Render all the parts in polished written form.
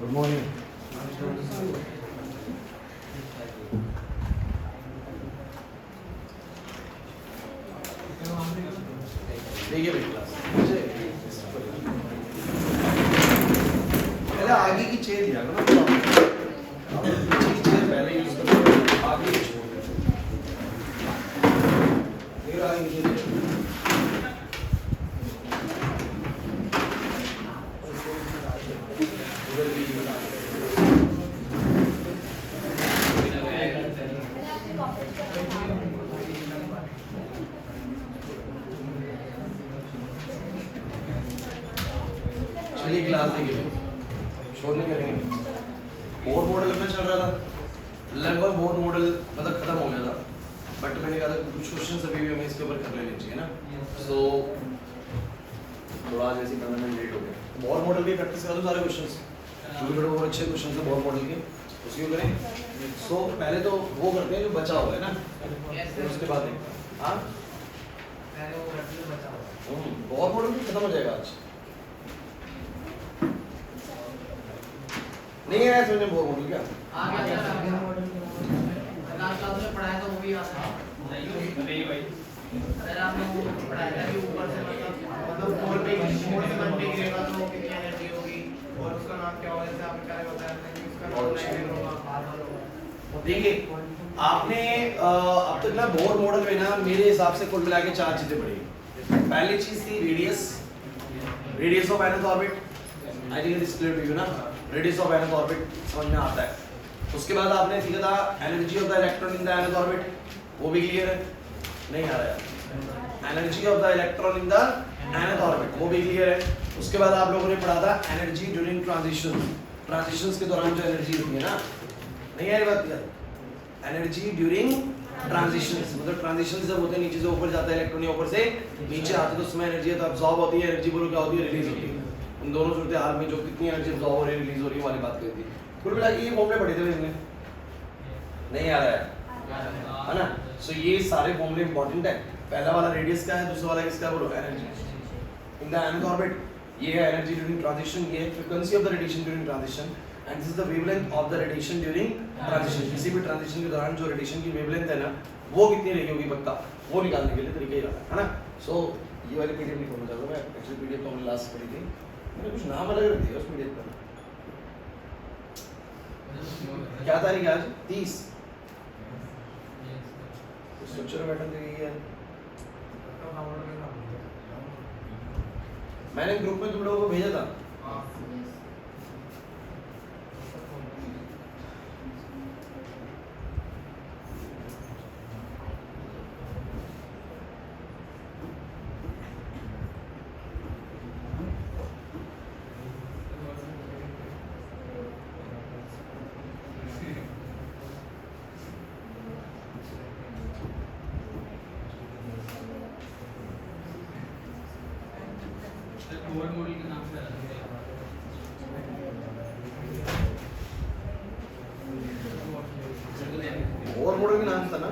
Good morning. देखिए भाई class पहले आगे की चेयर लिया करो ना, पीछे की चेयर पहले यूज करो, आगे की छोड़ दो। फिर आगे की चेयर उधर भी बना चलिए क्लास देखिए, शोर नहीं करेंगे। बोर्ड मॉडल में चल रहा था, लगभग बोर्ड मॉडल मतलब खत्म हो गया था, बट मैंने कहा था कुछ क्वेश्चंस अभी भी हमें इसके ऊपर कर लेने चाहिए ना। सो थोड़ा आज ऐसे करने में लेट हो गया। बोर्ड मॉडल की प्रैक्टिस करा दो सारे क्वेश्चंस, छोटे छोटे बहुत अच्छे क्वेश्चंस है बोर्ड मॉडल के, उसकी करें। सो पहले तो वो करते हैं जो बचा हुआ है ना, फिर उसके बाद हाँ बोर्ड मॉडल भी खत्म हो जाएगा आज। नहीं है समझ में बोर्ड मॉडल क्या लास्ट क्लास में पढ़ाया था वो भी याद है नहीं भाई। अगर आपने वो पढ़ाया था कि ऊपर से मतलब 4 पे 1 पे गिरेगा तो कितनी एनर्जी होगी और उसका नाम क्या होगा, जैसे आपने क्या बताया था कि उसका नाम नेगेटिव होगा, आधा होगा। देखिए आपने अब तक ना बोर मॉडल में ना मेरे हिसाब से कुल मिला के 4 चीजें पढ़ी। पहली चीज थी radius of nth orbit, I think it is clear to you ना, रेडियस ऑफ एनथ ऑर्बिट समझ में आता है। उसके बाद आपने सीखा था energy of the electron in the nth orbit, वो भी क्लियर है, नहीं आ रहा है। Energy of the electron in the nth orbit, वो भी क्लियर है। उसके बाद आप लोगों ने पढ़ा था एनर्जी ड्यूरिंग ट्रांजिशंस के दौरान जो एनर्जी होती है ना, नहीं है ये बात यार, एनर्जी ड्यूरिंग ट्रांजिशंस मतलब ट्रांजिशंस जब होते हैं नीचे से ऊपर जाता है इलेक्ट्रॉन, ऊपर से नीचे आते तो उसमें एनर्जी तो अब्सॉर्ब होती है, एनर्जी बोलो क्या होती है, रिलीज होती है। उन दोनों सूरत हाल में जो कितनी एनर्जी अब्सॉर्ब हो रही है रिलीज हो रही है वाली बात करी थी। कुल मिला के ये फॉर्मूले पढ़े थे इसमें, नहीं आ रहा है ना। सो ये सारे फॉर्मूले इंपॉर्टेंट है। पहला वाला रेडियस का है, दूसरा वाला किसका है बोलो, energy in the nth orbit, ये है एनर्जी ड्यूरिंग ट्रांजिशन, ये है frequency of the radiation during transition and this is the wavelength of the radiation during transition. किसी भी ट्रांजिशन के दौरान जो रेडिएशन की वेवलेंथ है ना वो कितनी रहेगी होगी पक्का, वो निकालने के लिए तरीका ही है ना। सो ये वाली पीडीएफ नहीं खोलना चाहता मैं, एक्चुअली पीडीएफ तो हमने लास्ट पढ़ी थी, मैंने कुछ नाम अलग रख दिया उस पीडीएफ का। क्या तारीख है आज 30, स्ट्रक्चर पैटर्न देखिए है। मैंने ग्रुप में तुम लोगों को भेजा था, बोर्ड मॉडल के नाम से और मॉडल के नाम था ना,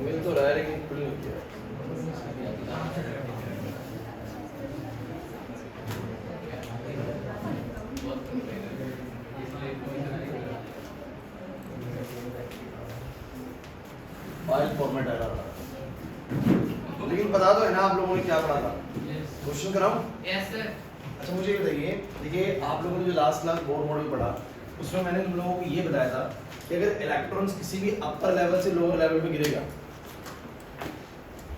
मिल तो रहा है लेकिन खुल नहीं किया। फाइल फॉर्मेट आ रहा था, लेकिन बता दो है ना आप लोगों ने क्या पढ़ा था, क्वेश्चन कराऊं? Yes sir. अच्छा मुझे ये बताइए, देखिए आप लोगों ने जो लास्ट क्लास बोर मॉडल पढ़ा उसमें मैंने तुम लोगों को ये बताया था कि अगर इलेक्ट्रॉन्स किसी भी अपर लेवल से लोअर लेवल पे गिरेगा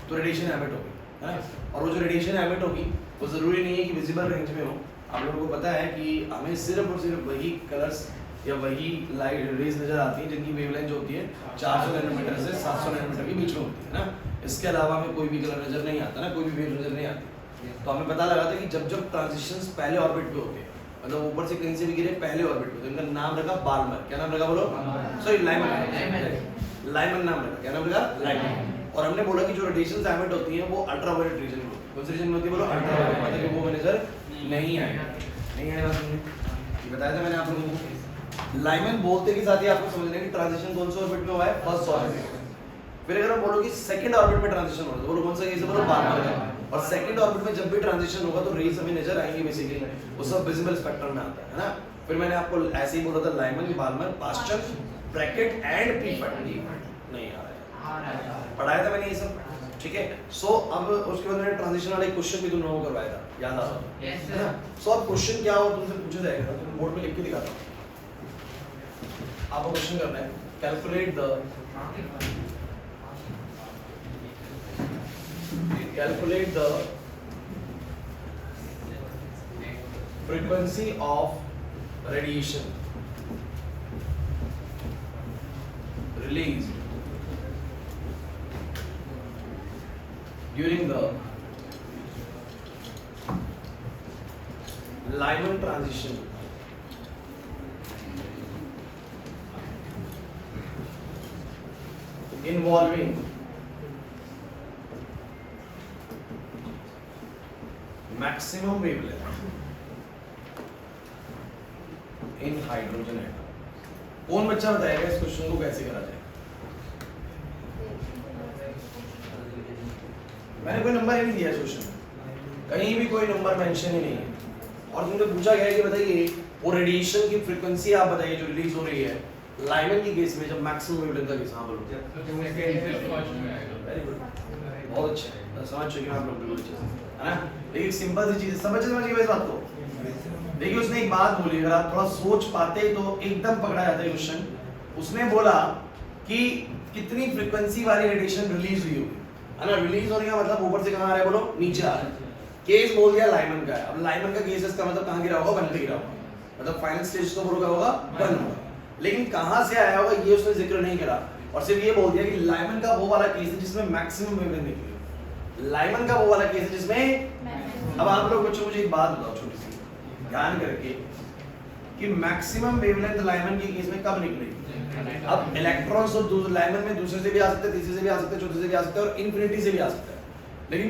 तो रेडिएशन एमिट होगी, है ना। और वो जो रेडिएशन एमिट होगी वो जरूरी नहीं है कि विजिबल रेंज में हो। आप लोगों को पता है कि हमें सिर्फ और सिर्फ वही कलर्स या वही लाइट रेज नजर आती है जिनकी वेवलेंथ जो होती है 400 नैनोमीटर से 700 नैनोमीटर के बीच में होती है ना। इसके अलावा हमें कोई भी कलर नजर नहीं आता ना, कोई भी वेव नजर नहीं आती। तो हमें पता लगा था कि जब जब ट्रांजिशंस पहले ऑर्बिट पे होते हैं मतलब ऊपर से कहीं से भी गिरे पहले ऑर्बिट में, तो इनका नाम रखा बाल्मर। क्या नाम रखा बोलो? Sorry Lyman. लाइमन नाम रखा। क्या नाम रखा? लाइमन। और हमने बोला कि जो रेडिएशंस एमिट होती हैं वो अल्ट्रावायलेट रीजन में, कौन से रीजन में होती है बोलो? अल्ट्रावायलेट। मतलब कि वो मेजर नहीं आएगा, नहीं आएगा समझे? ये बताया था मैंने आप लोगों को। लाइमन बोलते के साथ ही आपको समझना है कि ट्रांजिशन कौन से ऑर्बिट में हुआ है? फर्स्ट ऑर्बिट में। फिर अगर हम बोलो कि सेकंड ऑर्बिट में ट्रांजिशन हो रहा है तो बोलो कौन सा केस है? बोलो बाल्मर का। और सेकंड ऑर्बिट में जब भी ट्रांजिशन होगा तो रेज हमें नजर आएंगी बेसिकली, वो सब विजिबल स्पेक्ट्रम में आता है ना। फिर मैंने आपको ऐसे ही बोला था Lyman, Balmer, Paschen, Brackett and Pfund. नहीं आ रहा है, पढ़ाया था मैंने ये सब, ठीक है। सो अब उसके बाद मैंने ट्रांजिशन वाला एक क्वेश्चन भी तुम लोगों को करवाया था, याद आ रहा है ना? सो अब क्वेश्चन क्या हो तुमसे पूछा जाएगा, तुम बोर्ड पे लिख के दिखाता हूं। आपको क्वेश्चन करना है, calculate the frequency of radiation released during the Lyman transition involving maximum wavelength in hydrogen atom। कौन बच्चा बताएगा इस क्वेश्चन को कैसे करा जाए? मैंने कोई नंबर ही नहीं दिया क्वेश्चन में, कहीं भी कोई नंबर मेंशन ही नहीं है। और तुमसे पूछा गया है कि बताइए वो रेडिएशन की फ्रीक्वेंसी आप बताइए जो रिलीज हो रही है लाइमन की केस में जब मैक्सिमम वेवलेंथ का केस। हाँ बोलो। वेरी गुड, बहुत अच्छा है, समझ चुके हैं आप लोग बिल्कुल अच्छे से, है ना। लेकिन सिंपल सी चीज समझिए इस बात को। देखिए उसने एक बात बोली, अगर आप थोड़ा सोच पाते तो एकदम पकड़ा जाता है क्वेश्चन। उसने बोला कि कितनी फ्रीक्वेंसी वाली रेडिएशन रिलीज हुई होगी, है ना। रिलीज होने का मतलब ऊपर से कहां आ रहा है बोलो? नीचे आ रहा है। केस बोल दिया लाइमन का है। अब लाइमन का केस इसका मतलब कहां गिरा होगा? 1 पे गिरा होगा, मतलब फाइनल स्टेज तो बोलो क्या होगा? 1 होगा। लेकिन कहां से आया होगा ये उसने जिक्र नहीं करा, और सिर्फ ये बोल दिया कि लाइमन का वो वाला केस है जिसमें मैक्सिमम वेवलेंथ निकली। लाइमन का वो वाला केस है जिसमें, अब आप लोग बच्चों मुझे एक बात बताओ छोटी सी ध्यान करके, कि मैक्सिमम वेवलेंथ लाइमन के केस में कब निकलेगी? अब इलेक्ट्रॉन्स तो लाइमन में दूसरे से भी आ सकते हैं, तीसरे से भी आ सकते हैं, चौथे से भी आ सकते हैं और इन्फिनिटी से भी आ सकते हैं। लेकिन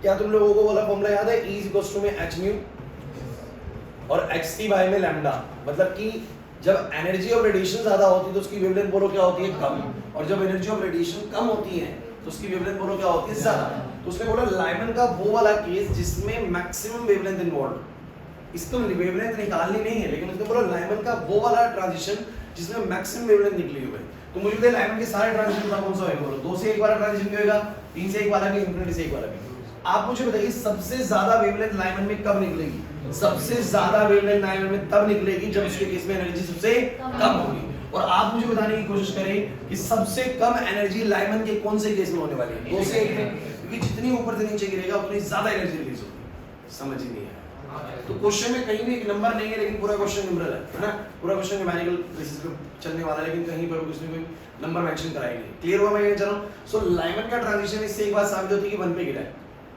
क्या तुम लोगों को वाला फॉर्मूला याद है? E = में h म्यू और hc बाय में लैम्डा। मतलब कि जब एनर्जी ऑफ रेडिएशन ज्यादा होती है तो उसकी वेवलेंथ बोलो क्या होती है? कम। और जब एनर्जी ऑफ रेडिएशन कम होती है तो उसकी वेवलेंथ बोलो क्या होती है? ज्यादा। तो उसने बोला लाइमन का वो वाला केस जिसमें मैक्सिमम वेवलेंथ इन्वॉल्व। इसको वेवलेंथ निकालनी नहीं है, लेकिन उसने बोला लाइमन का वो वाला ट्रांजिशन जिसमें मैक्सिमम वेवलेंथ निकली हुई है। तो मुझे बताइए लाइमन के सारे ट्रांजिशन का कौन सा होगा बोलो? 2 से 1 वाला ट्रांजिशन होगा, 3 से 1 वाला भी, इन्फिनिटी से 1 वाला भी। आप मुझे बताइए सबसे ज्यादा वेवलेंथ लाइमन में कब निकलेगी? सबसे ज्यादा वेवलेंथ लाइमन में तब निकलेगी जब उसके केस में एनर्जी सबसे कम होगी। और आप मुझे बताने की कोशिश करें कि सबसे कम एनर्जी लाइमन के कौन से केस में होने वाली है? 2 से 1 में, क्योंकि जितनी ऊपर से नीचे गिरेगा उतनी ज्यादा एनर्जी रिलीज होगी। समझ ही नहीं आया? तो क्वेश्चन में कहीं भी एक नंबर नहीं है, लेकिन पूरा क्वेश्चन न्यूमेरिकल है ना, पूरा क्वेश्चन न्यूमेरिकल बेसिस पे चलने वाला है, लेकिन कहीं पर उसने कोई नंबर मेंशन कराया नहीं। क्लियर हुआ मैं ये कह रहा हूं? सो लाइमन का ट्रांजिशन इससे एक बात साबित होती है कि 1 पे गिरा है।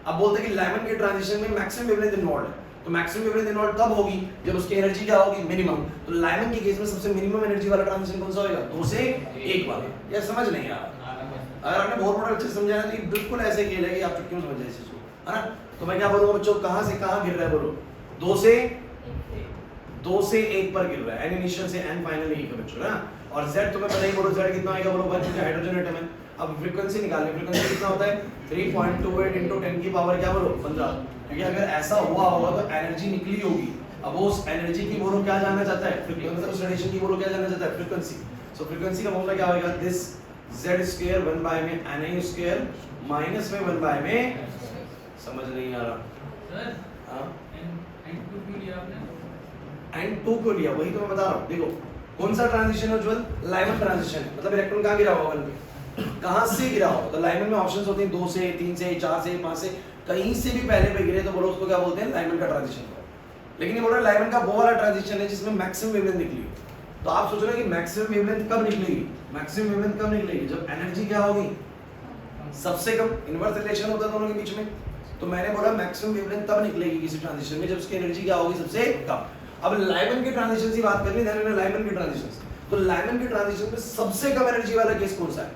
अब बोलते हैं कि लाइमन के ट्रांजिशन में मैक्सिमम वेवलेंथ इन्वॉल्व है, तो मैक्सिमम वेवलेंथ इन्वॉल्व तब होगी जब उसकी एनर्जी क्या होगी? मिनिमम। तो लाइमन के केस में सबसे मिनिमम एनर्जी वाला ट्रांजिशन कौन सा होगा? 2 से 1 वाला। यार समझ नहीं आ रहा? अगर आपने बहुत बड़ा अच्छे से समझा है तो ये बिल्कुल ऐसे खेल है कि आप क्यों समझ जाए इस चीज को, है ना। तो मैं क्या बोलूंगा बच्चों, कहां से कहां गिर रहा है बोलो? 2 से 1 पर गिर रहा है। एन इनिशियल से एन फाइनल 1 है बच्चों, ना। और z तुम्हें पता ही बोलो z कितना आएगा बोलो? 1 क्योंकि हाइड्रोजन एटम है। अब फ्रीक्वेंसी निकालनी, फ्रीक्वेंसी कितना होता है? 3.28 × 10 की पावर क्या बोलो? 15। क्योंकि अगर ऐसा हुआ होगा तो एनर्जी निकली होगी। अब वो उस एनर्जी की बोलो क्या जानना चाहता है? मतलब उस रेडिएशन की बोलो क्या जानना चाहता है? फ्रीक्वेंसी। सो फ्रीक्वेंसी का फॉर्मूला क्या होगा? दिस z² 1 बाय में ni² माइनस में 1 बाय में, समझ नहीं आ रहा सर? हां n2 क्यों लिया आपने? n2 को लिया, वही तो मैं बता रहा हूं। देखो कौन सा ट्रांजिशन है उज्जवल? Lyman transition. मतलब इलेक्ट्रॉन कहां गिरा होगा? 1 पे। कहां से गिरा होगा? तो लाइमन में ऑप्शंस होते हैं 2 से, 3 से, 4 से, 5 से, कहीं से भी पहले पे गिरे तो बोलो उसको क्या बोलते हैं? लाइमन का ट्रांजिशन। लेकिन ये बोल रहा है लाइमन का वो वाला ट्रांजिशन है जिसमें मैक्सिमम वेवलेंथ निकली हो। तो आप सोच रहे हो कि मैक्सिमम वेवलेंथ कब निकलेगी? मैक्सिमम वेवलेंथ कब निकलेगी? जब एनर्जी क्या होगी? सबसे कम। इनवर्स रिलेशन होता है दोनों के बीच में। तो मैंने बोला मैक्सिमम वेवलेंथ तब निकलेगी किसी ट्रांजिशन में जब उसकी एनर्जी क्या होगी? सबसे कम। अब लाइमन के ट्रांजिशन की बात करनी ध्यान रखना, लाइमन के ट्रांजिशन। तो लाइमन के ट्रांजिशन में सबसे कम एनर्जी वाला केस कौन सा है?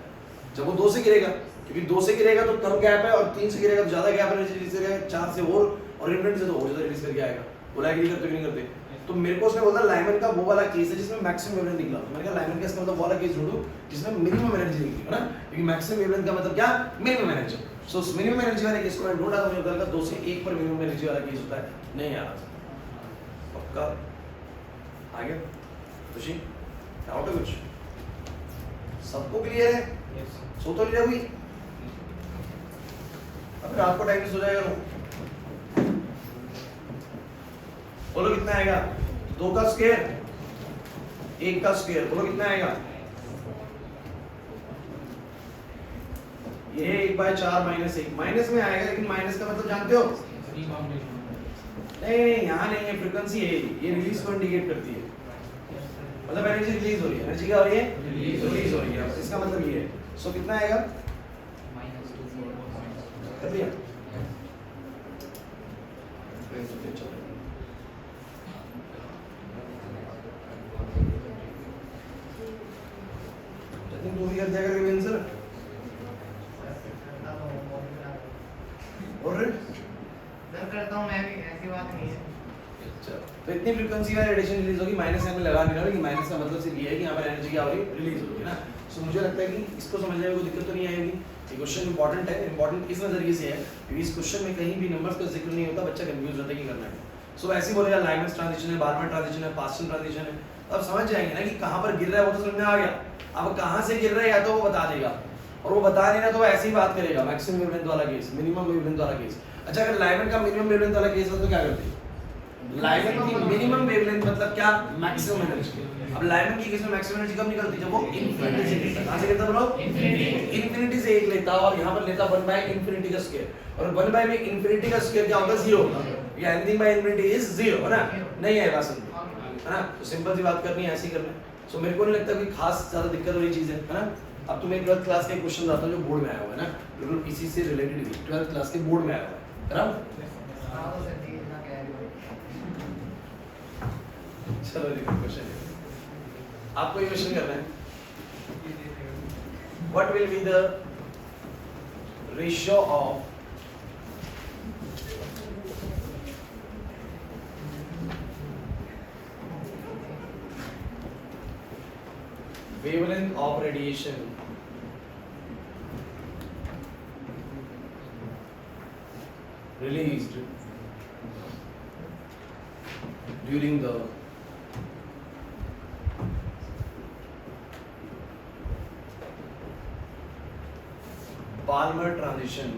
जब वो 2 से गिरेगा, क्योंकि 2 से गिरेगा तो कम गैप है, और 3 से गिरेगा तो ज्यादा गैप एनर्जी रिलीज करेगा, 4 से और इन्फिनिटी से तो और ज्यादा रिलीज करके आएगा। बोला कि करते नहीं करते। तो मेरे को उसने बोला लाइमन का वो वाला केस है जिसमें मैक्सिमम वेवलेंथ निकला। मैंने कहा लाइमन का इसका मतलब वो वाला केस ढूंढो जिसमें मिनिमम एनर्जी निकली है ना, क्योंकि मैक्सिमम वेवलेंथ का मतलब क्या? Minimum energy. So minimum energy वाले केस को मैं ढूंढा तो मुझे पता लगा 2 से 1 पर मिनिमम एनर्जी वाला केस होता है। नहीं यार पक्का आ गया खुशी? डाउट है कुछ? सबको क्लियर है? सो तो लिया हुई अब रात को टाइम से सो जाएगा। बोलो कितना आएगा? 2 का स्क्वायर 1 का स्क्वायर, बोलो कितना आएगा? ये 1/4 माइनस 1 माइनस में आएगा, लेकिन माइनस का मतलब जानते हो? नहीं यहाँ नहीं है, फ्रीक्वेंसी है ये रिलीज को इंडिकेट करती है। मतलब एनर्जी रिलीज हो रही है, एनर्जी क्या हो रही है? रिलीज हो रही है, इसका मतलब ये है। सो कितना आएगा? कर दिया? तो भी कर दिया करेंगे आंसर और करता हूँ मैं भी, ऐसी बात नहीं है। तो इतनी फ्रीक्वेंसी वाली रेडिएशन रिलीज होगी, माइनस में लगा नहीं रहा, कि माइनस का मतलब सिर्फ ये है कि यहाँ पर एनर्जी क्या हो रही है? रिलीज हो रही है ना। सो मुझे लगता है कि इसको समझने में कोई दिक्कत तो नहीं आएगी। ये क्वेश्चन इंपॉर्टेंट है, इंपॉर्टेंट इस नजरिए से है क्योंकि इस क्वेश्चन में कहीं भी नंबर्स का जिक्र नहीं होता, बच्चा कंफ्यूज होता है कि करना है। सो ऐसे ही बोलेगा लाइमन ट्रांजिशन है, बारमैन ट्रांजिशन है, पास्टन ट्रांजिशन है, अब समझ जाएंगे ना कि कहाँ पर गिर रहा है, वो तो समझ में आ गया। अब कहाँ से गिर रहा है या तो वो बता देगा, और वो बता देना तो वो ऐसे ही बात करेगा, मैक्सिमम वेवलेंथ वाला केस, मिनिमम वेवलेंथ वाला केस। अच्छा अगर लाइमन का मिनिमम वेवलेंथ वाला केस है तो क्या करते हैं? लाइमन की मिनिमम वेवलेंथ मतलब क्या? Maximum energy. अब लाइमन की केस में मैक्सिमम एनर्जी कब निकलती है? जब वो इनफिनिटी से गिरता है। कहां से गिरता है ब्रो? इनफिनिटी से 1 लेता और यहां पर लेता 1/इनफिनिटी का स्क्वायर, और 1 में इनफिनिटी का स्क्वायर क्या होता है? 0 होता है। या एनीथिंग बाय इनफिनिटी इज 0 है ना? नहीं है बात है ना? तो सिंपल सी बात करनी है, ऐसे ही करना है। सो मेरे को नहीं लगता कोई खास ज्यादा दिक्कत वाली चीज है ना। अब तुम्हें 12th क्लास के क्वेश्चन आता है जो बोर्ड में आया हुआ है ना, बिल्कुल इसी से रिलेटेड ही 12th क्लास के बोर्ड में आया हुआ है बराबर। चलो देखो क्वेश्चन आपको ये क्वेश्चन करना है, what will be the ratio of wavelength of radiation released during the Balmer transition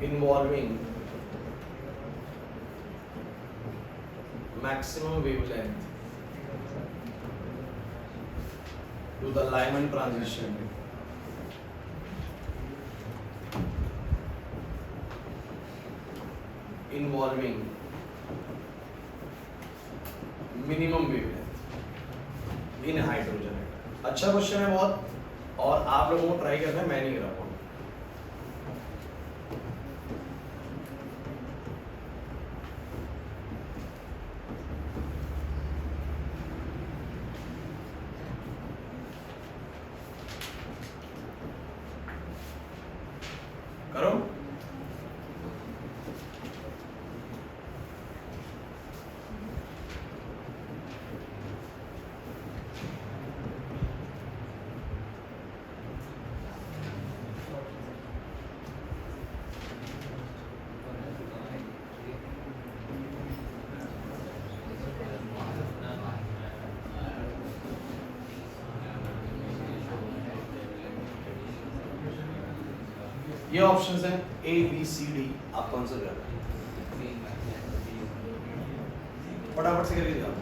involving maximum wavelength to the Lyman transition involving minimum wavelength in hydrogen। अच्छा क्वेश्चन है बहुत, और आप लोगों को ट्राई करना है, मैं नहीं कर रहा हूँ। करो ये ऑप्शंस हैं A B C D, आपको आंसर करना है, फटाफट से करके दिखाओ।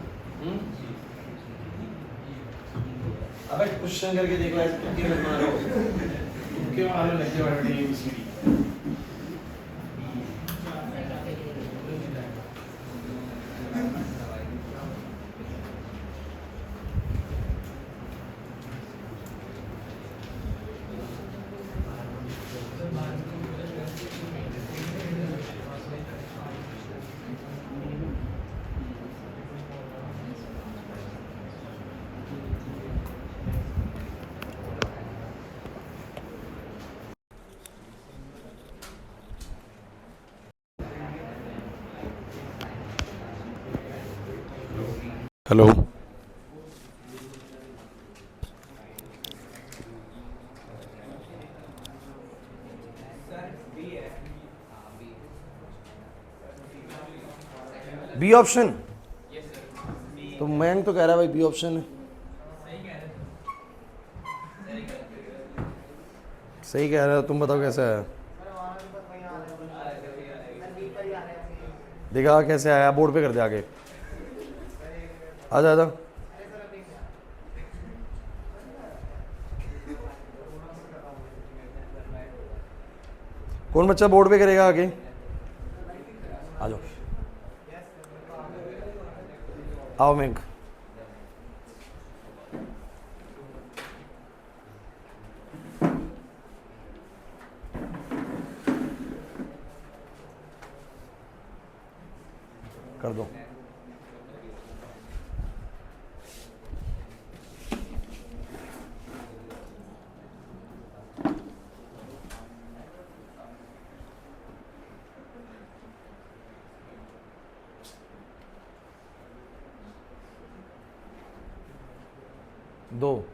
अबे क्वेश्चन करके देख लो, तुक्के मत मारो, तुक्के मारने लगते हो A B C D। Hello, B option. तो मैं तो कह रहा भाई बी ऑप्शन है। सही कह रहे हो, तुम बताओ कैसे आया। देखा कैसे आया, बोर्ड पे कर दे आगे। आजा आजा। कौन बच्चा बोर्ड पे करेगा आगे, आ जाओ। आओ मिंक। कर दो।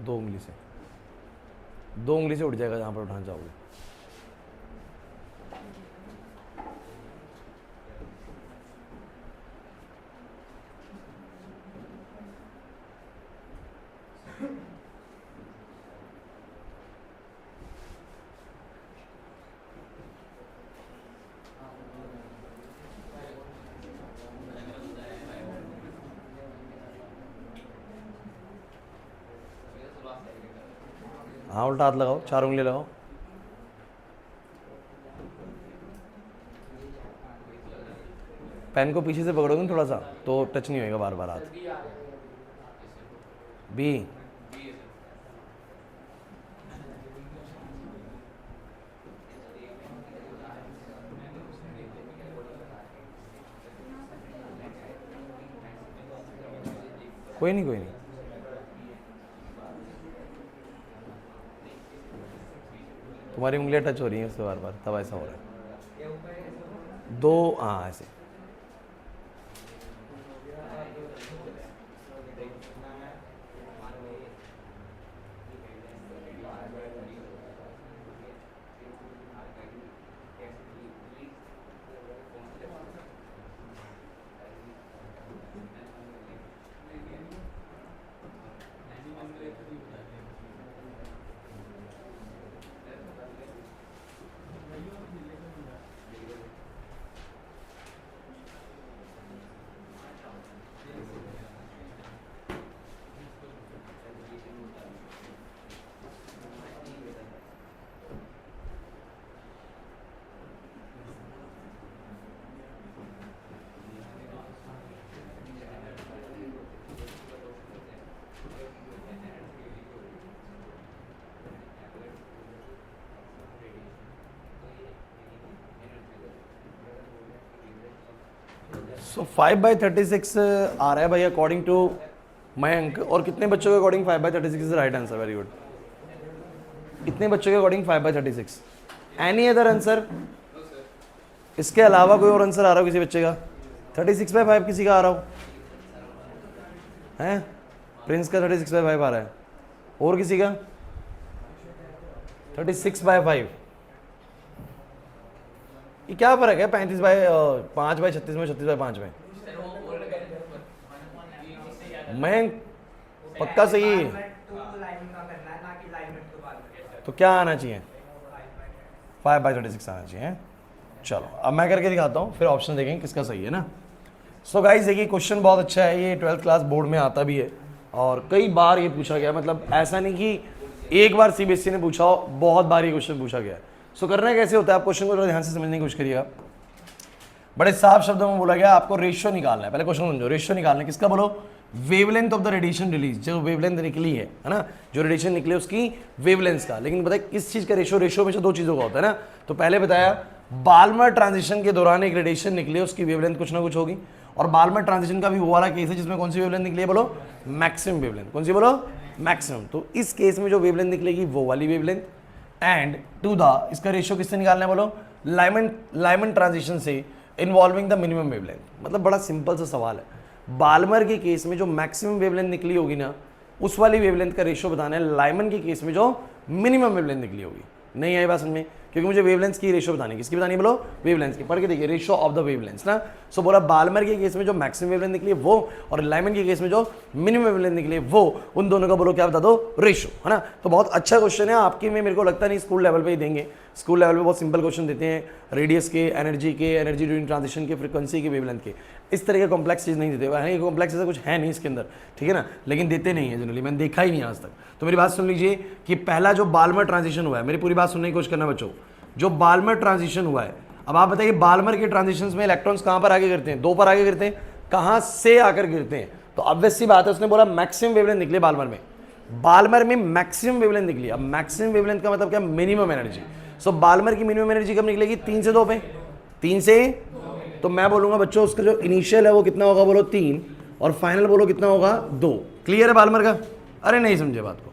दो उंगली से, दो उंगली से उठ जाएगा जहां पर उठाना चाहोगे। हाँ उल्टा हाथ लगाओ, 4 उंगली लगाओ। पेन को पीछे से पकड़ोगे ना थोड़ा सा तो टच नहीं होएगा बार बार हाथ। बी। कोई नहीं कोई नहीं। तुम्हारी उंगलियां टच हो रही हैं उससे बार बार, तब ऐसा हो रहा है। दो, हाँ ऐसे। सो 5/36 आ रहा है भाई अकॉर्डिंग टू मयंक। और कितने बच्चों के according 5/36 is right answer? Very good. इतने बच्चों के अकॉर्डिंग 5/36। Any other answer? इसके अलावा कोई और आंसर आ रहा हो किसी बच्चे का? 36/5 किसी का आ रहा हो? हैं? प्रिंस का 36/5 आ रहा है। और किसी का? 36/5। ये क्या फर्क है 35/5 में 36/5 में? मैं पक्का सही है। तो क्या आना चाहिए? 5/36 आना चाहिए। चलो अब मैं करके दिखाता हूँ, फिर ऑप्शन देखेंगे किसका सही है ना। सो गाइस देखिए क्वेश्चन बहुत अच्छा है, ये 12th क्लास बोर्ड में आता भी है और कई बार ये पूछा गया। मतलब ऐसा नहीं कि एक बार सीबीएसई ने पूछा हो, बहुत बार ये क्वेश्चन पूछा गया है। सो करना कैसे होता है, आप क्वेश्चन को थोड़ा ध्यान से समझने की कोशिश करिएगा। बड़े साफ शब्दों में बोला गया आपको रेशियो निकालना है। पहले क्वेश्चन समझो, रेशियो निकालना है किसका? बोलो, wavelength of the radiation release. जो वेवलेंथ निकली है ना, जो रेडिएशन निकली उसकी वेवलेंथ का। लेकिन बताए किस चीज का रेशियो? रेशियो में से दो चीजों का होता है ना। तो पहले बताया बाल्मर ट्रांजिशन के दौरान एक रेडिएशन निकली, उसकी वेवलेंथ कुछ ना कुछ होगी। और बाल्मर ट्रांजिशन का भी वो वाला केस है जिसमें कौन सी वेवलेंथ निकली है? बोलो मैक्सिमम वेवलेंथ। कौन सी? बोलो मैक्सिमम। तो इस केस में जो वेवलेंथ निकलेगी वो वाली वेवलेंथ। एंड टू द, इसका रेशियो किससे निकालना है? बोलो लाइमन ट्रांजिशन से इन्वॉल्विंग द मिनिमम वेवलेंथ। मतलब बड़ा सिंपल सा सवाल है। बाल्मर के केस में जो मैक्सिमम वेवलेंथ निकली होगी ना, उस वाली वेवलेंथ का रेशियो बताना है। लाइमन के केस में जो मिनिमम वेवलेंथ निकली होगी। नहीं आई बात समझ में? क्योंकि मुझे वेवलेंथ की रेशियो बतानी है। किसकी बतानी है बोलो? वेवलेंथ की। पढ़ के देखिए, रेशियो ऑफ द वेवलेंथ ना। सो बोला बाल्मर के केस में जो मैक्सिमम वेवलेंथ निकली है वो, और लाइमन के केस में जो मिनिमम वेवलेंथ निकली है वो, उन दोनों का बोलो क्या बता दो? रेशियो, है ना। तो बहुत अच्छा क्वेश्चन है आपकी में, मेरे को लगता नहीं स्कूल लेवल पे ही देंगे। स्कूल लेवल पे बहुत सिंपल क्वेश्चन देते हैं, रेडियस के, एनर्जी ड्यूरिंग ट्रांजिशन के, फ्रीक्वेंसी के, वेवलेंथ के। इस तरह के कॉम्प्लेक्स चीज़ नहीं देते। कॉम्प्लेक्स ऐसा कुछ है नहीं इसके अंदर, ठीक है ना, लेकिन देते नहीं है जनरली, मैंने देखा ही नहीं आज तक। तो मेरी बात सुन लीजिए कि पहला जो बाल्मर ट्रांजिशन हुआ है, मेरी पूरी बात सुनने की कोशिश करना बच्चों। जो बाल्मर ट्रांजिशन हुआ है, अब आप बताइए बाल्मर के ट्रांजिशंस में इलेक्ट्रॉन्स कहां पर आगे गिरते हैं? दो पर आगे गिरते हैं। कहां से आकर गिरते हैं? तो ऑब्वियस सी बात है, उसने बोला मैक्सिमम वेवलेंथ निकली बाल्मर में। बाल्मर में मैक्सिमम वेवलेंथ निकली। अब मैक्सिमम वेवलेंथ का मतलब क्या? Minimum energy. सो बाल्मर की मिनिमम एनर्जी कब निकलेगी? 3 से 2 पे। 3 से, तो मैं बोलूंगा बच्चों उसका जो इनिशियल है वो कितना होगा बोलो? 3, और फाइनल बोलो कितना होगा? 2। क्लियर है बाल्मर का? अरे नहीं समझे बात को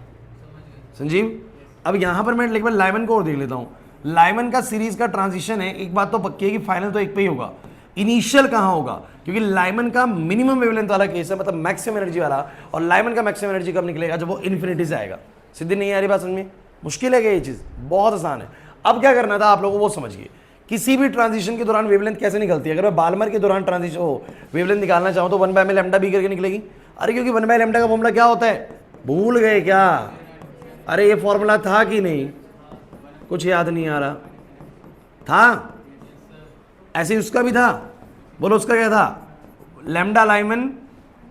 संजीव? अब यहां पर मैं एक बार लाइमन को और देख लेता हूं। लाइमन का सीरीज का ट्रांजिशन है, एक बात तो पक्की है कि फाइनल तो एक पे ही होगा, इनिशियल कहां होगा? क्योंकि लाइमन का मिनिमम वेवलेंथ वाला केस है, मतलब मैक्सिमम एनर्जी वाला, और लाइमन का मैक्सिमम एनर्जी कब निकलेगा? जब वो इन्फिनिटी से आएगा। सीधी नहीं आ रही बात समझ में? मुश्किल है क्या ये चीज? बहुत आसान है। अब क्या करना था आप लोगों को वो समझिए। किसी भी ट्रांजिशन के दौरान वेवलेंथ कैसे निकलती है? अगर मैं बाल्मर के दौरान ट्रांजिशन वेवलेंथ निकालना चाहूं तो 1/m लैम्डा बी करके निकलेगी। अरे क्योंकि 1/m लैम्डा का फॉर्मूला क्या होता है? भूल गए क्या? अरे ये फॉर्मूला था कि नहीं? कुछ याद नहीं आ रहा था? ऐसे उसका भी था, बोलो उसका क्या था? लैम्डा लाइमन,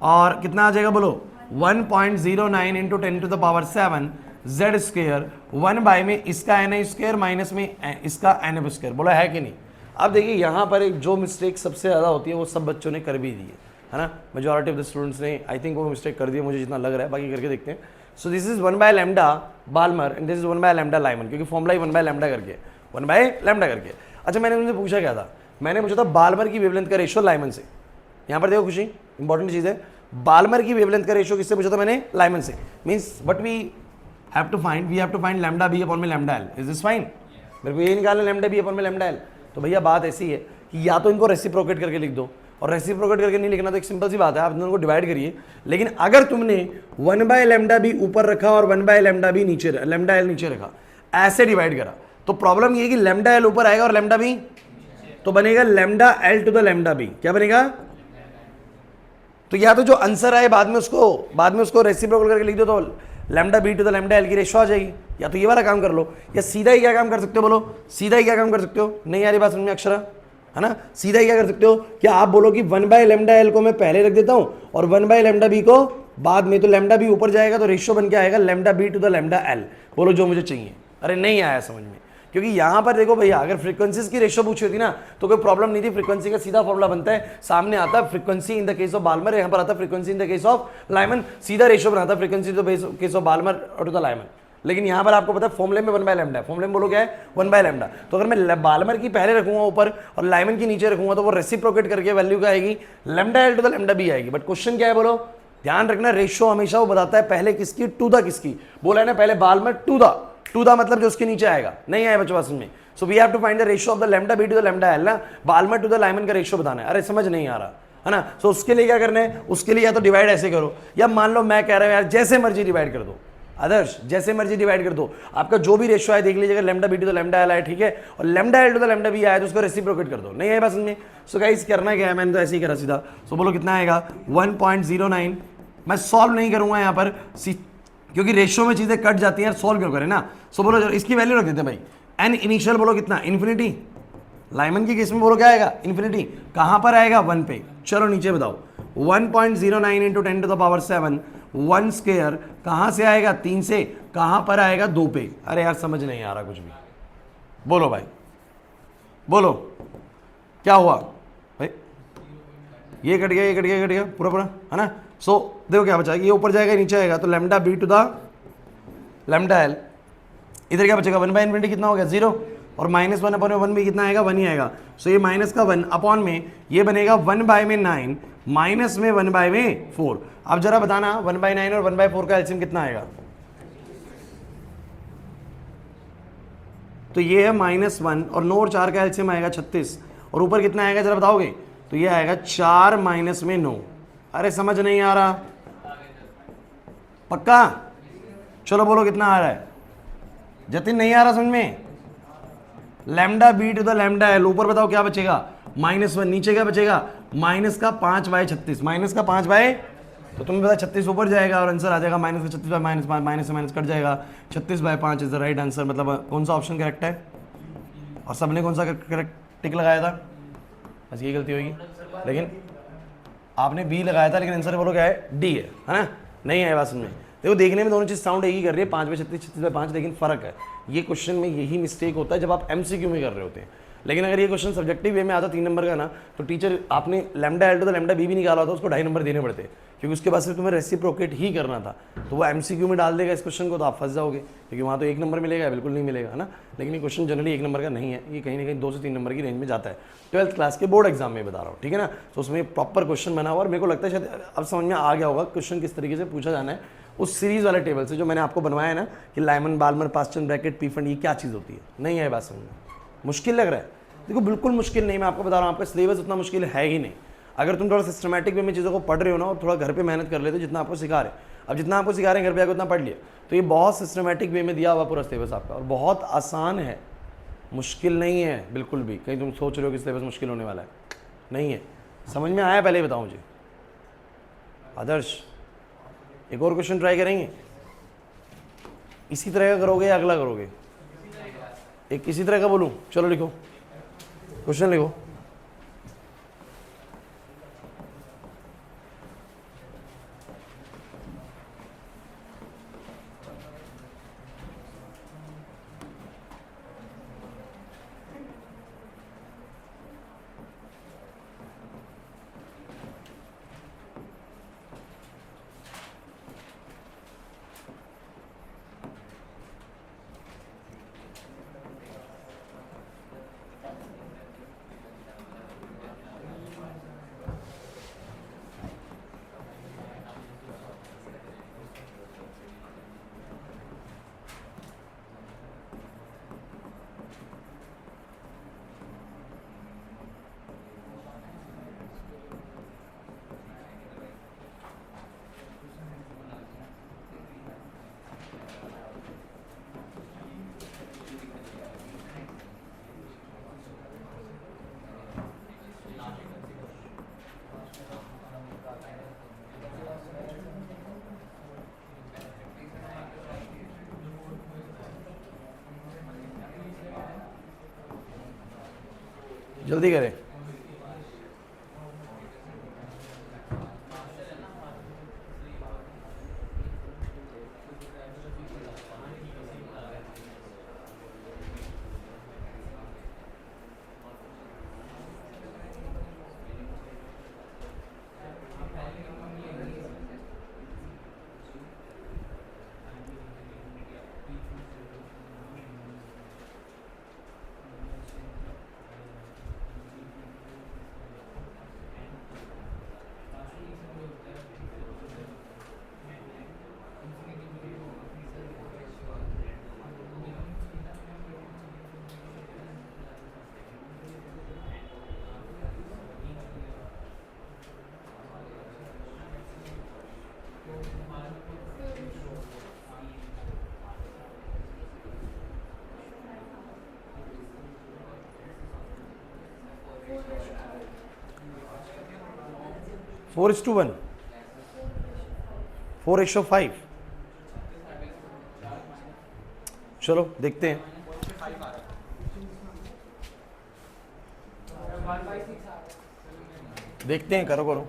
और कितना आ जाएगा बोलो? 1.09 इंटू 10⁻7 z स्क्वायर, 1 में इसका n स्क्वायर माइनस में इसका n स्क्वायर। बोला है कि नहीं? अब देखिए यहाँ पर एक जो मिस्टेक सबसे ज़्यादा होती है वो सब बच्चों ने कर भी दी है ना। मेजॉरिटी ऑफ द स्टूडेंट्स ने आई थिंक वो मिस्टेक कर दी है, मुझे जितना लग रहा है, बाकी करके देखते हैं। So this is 1/λ Balmer and this is 1/λ Lyman, क्योंकि फॉर्मूला ही 1/λ करके 1/λ करके। अच्छा, मैंने उनसे पूछा क्या था? मैंने पूछा था बाल्मर की वेवलेंथ का रेशियो लाइमन से। यहाँ पर देखो खुशी, इंपॉर्टेंट चीज़ है, बाल्मर की वेवलेंथ का रेशियो किससे पूछा था मैंने? लाइमन से। Means what we have to find lambda B upon में lambda L. Is this fine? मेरे को ये निकालना लैम्डा बी अपॉन में लैम्डा एल। तो भैया बात ऐसी है कि या तो इनको रेसिप्रोकेट करके लिख दो, और रेसिप्रोकेट करके नहीं लिखना तो एक सिंपल सी बात है, आप दोनों को डिवाइड करिए। लेकिन अगर तुमने 1/λ बी ऊपर रखा और 1/λ बी नीचे, लैम्डा एल नीचे रखा, ऐसे डिवाइड करा, तो प्रॉब्लम ये कि लैम्डा एल ऊपर आएगा और लैम्डा बी, तो बनेगा lambda L to the lambda B. क्या बनेगा? तो या तो जो आंसर आए बाद में उसको रेसिप्रोकेट करके लिख दो, तो lambda B to the lambda L की रेशियो आ जाएगी। या तो ये वाला काम कर लो, या सीधा ही क्या काम कर सकते हो बोलो? सीधा ही क्या काम कर सकते हो? नहीं आ रही बात समझ में अक्षरा, है ना? सीधा ही क्या कर सकते हो? क्या आप बोलो कि 1/λ को मैं पहले रख देता हूं और 1/λ बी को बाद में, तो लैम्डा बी ऊपर जाएगा तो रेशियो बन के आएगा lambda B to the lambda L. बोलो जो मुझे चाहिए। अरे नहीं आया समझ में, क्योंकि यहां पर देखो भैया, अगर फ्रीक्वेंसीज की रेशियो पूछी होती ना तो कोई प्रॉब्लम नहीं थी। फ्रीक्वेंसी का सीधा फॉर्मूला बनता है, सामने आता है frequency in the case of Balmer, यहां पर आता है frequency in the case of Lyman, सीधा रेशियो बनाता है frequency in the case of Balmer और टू द लाइमन। लेकिन यहां पर आपको पता है फॉर्मूले में 1/λ है, फॉर्मूले में बोलो क्या है? 1/λ। तो अगर मैं बाल्मर की पहले रखूंगा ऊपर और लाइमन की नीचे रखूंगा तो वो रेसिप्रोकेट करके वैल्यू क्या आएगी? Lambda L to the lambda B आएगी। बट क्वेश्चन क्या है बोलो? ध्यान रखना, रेशियो हमेशा वो बताता है पहले किसकी? टू द किसकी। बोला है ना पहले बाल्मर टू द मतलब जो उसके नीचे आएगा। नहीं आया बच्चों समझ में? So we have to find the ratio of the lambda B to the lambda L ना, बाल्मर टू द लाइमन का रेशियो बताना है। अरे समझ नहीं आ रहा है ना? सो उसके लिए क्या करना है? उसके लिए या तो डिवाइड ऐसे करो, या मान लो मैं कह रहा हूं यार जैसे मर्जी डिवाइड कर दो, आदर्श जैसे मर्जी डिवाइड कर दो, आपका जो भी रेशियो है देख लीजिएगा, lambda B to the lambda L है, ठीक है, और lambda L to the lambda B आया तो उसको रेसिप्रोकेट कर दो। नहीं आया बस में? सो गाइस करना क्या है, मैंने तो ऐसे ही करा सीधा। सो बोलो कितना आएगा? 1.09। मैं सॉल्व नहीं करूंगा यहाँ पर क्योंकि रेशियो में चीजें कट जाती हैं, सॉल्व क्यों करें ना। सो बोलो इसकी वैल्यू रख देते हैं भाई, एन इनिशियल बोलो कितना? इन्फिनिटी। लाइमन की केस में बोलो क्या आएगा? इन्फिनिटी। कहां पर आएगा? 1 पे। चलो नीचे बताओ, 1.09 इंटू 10⁻7 1 स्क्वायर कहां से आएगा? 3 से। कहां पर आएगा? 2 पे। अरे यार समझ नहीं आ रहा कुछ भी, बोलो भाई बोलो क्या हुआ भाई? ये कट गया, ये कट गया, ये कट गया पूरा पूरा, है ना। सो देखो क्या बचा, ये ऊपर जाएगा नीचे आएगा, तो lambda B to the lambda L, इधर क्या बचेगा? 1/∞ कितना हो गया? 0, और -1 अपॉन में 1 भी कितना आएगा? 1 ही आएगा। सो ये माइनस का 1 अपॉन में ये बनेगा 1/9 माइनस में 1/4। अब जरा बताना 1/9 और 1/4 का एलसीएम कितना आएगा? तो ये है -1 और 9 और 4 का एलसीएम आएगा 36, और ऊपर कितना आएगा जरा बताओगे? तो ये आएगा 4 माइनस में 9, अरे समझ नहीं आ रहा, पक्का? चलो बोलो कितना आ रहा है। जतिन नहीं आ रहा समझ में? Lambda B to the lambda है, ऊपर बताओ क्या बचेगा, -1, नीचे क्या बचेगा, माइनस का 5/36, माइनस का 5 तो तुम्हें पता 36 ऊपर जाएगा और आंसर आ जाएगा -36/5, माइनस से माइनस कट जाएगा, 36/5 इज द राइट आंसर। मतलब कौन सा ऑप्शन करेक्ट है? और सबने कौन सा करेक्ट टिक लगाया था? बस ये गलती होगी, लेकिन आपने बी लगाया था, लेकिन आंसर बोलो क्या है, डी है ना? नहीं है बात में। देखो देखने में दोनों चीज़ साउंड एक ही कर रही है, 5/36, 36/5, लेकिन फ़र्क है। ये क्वेश्चन में यही मिस्टेक होता है जब आप एमसीक्यू में कर रहे होते हैं। लेकिन अगर ये क्वेश्चन सब्जेक्टिव वे में आता 3 नंबर का ना, तो टीचर आपने lambda L to the lambda B भी निकाला होता, उसको 2.5 नंबर देने पड़ते, क्योंकि उसके बाद सिर्फ तुम्हें रेसिप्रोकेट ही करना था। तो वो एमसीक्यू में डाल देगा इस क्वेश्चन को, तो आप फंस जाओगे, क्योंकि वहाँ तो 1 नंबर मिलेगा, बिल्कुल नहीं मिलेगा, है ना? लेकिन ये क्वेश्चन जनरली 1 नंबर का नहीं है, ये कहीं ना कहीं 2 से 3 नंबर की रेंज में जाता है। 12th क्लास के बोर्ड एग्जाम में बता रहा हूँ, ठीक है ना? तो उसमें प्रॉपर क्वेश्चन बना हुआ, और मेरे को लगता है शायद अब समझ में आ गया होगा क्वेश्चन किस तरीके से पूछा जाना है उस सीरीज वाले टेबल से जो मैंने आपको बनवाया है ना, कि Lyman Balmer Paschen Brackett Pfund, ये क्या चीज़ होती है। नहीं है बात समझ में? मुश्किल लग रहा है? देखो बिल्कुल मुश्किल नहीं, मैं आपको बता रहा हूँ, आपका सिलेबस उतना मुश्किल है ही नहीं। अगर तुम थोड़ा सिस्टमैटिक वे में चीज़ों को पढ़ रहे हो ना, और थोड़ा घर पे मेहनत कर लेते हो, जितना आपको सिखा रहे, अब जितना आपको सिखा रहे हैं घर पे आकर उतना पढ़ लिया, तो ये बहुत सिस्टमैटिक वे में दिया हुआ पूरा सिलेबस आपका, और बहुत आसान है, मुश्किल नहीं है बिल्कुल भी। कहीं तुम सोच रहे हो कि सिलेबस मुश्किल होने वाला है, नहीं है। समझ में आया? पहले ही बताओ मुझे। आदर्श एक और क्वेश्चन ट्राई करेंगे, इसी तरह का करोगे या अगला करोगे? एक इसी तरह का बोलूं? चलो लिखो, क्वेश्चन लिखो। जल्दी करें। Four is to 1, 4:5। चलो देखते हैं। देखते हैं, करो करो।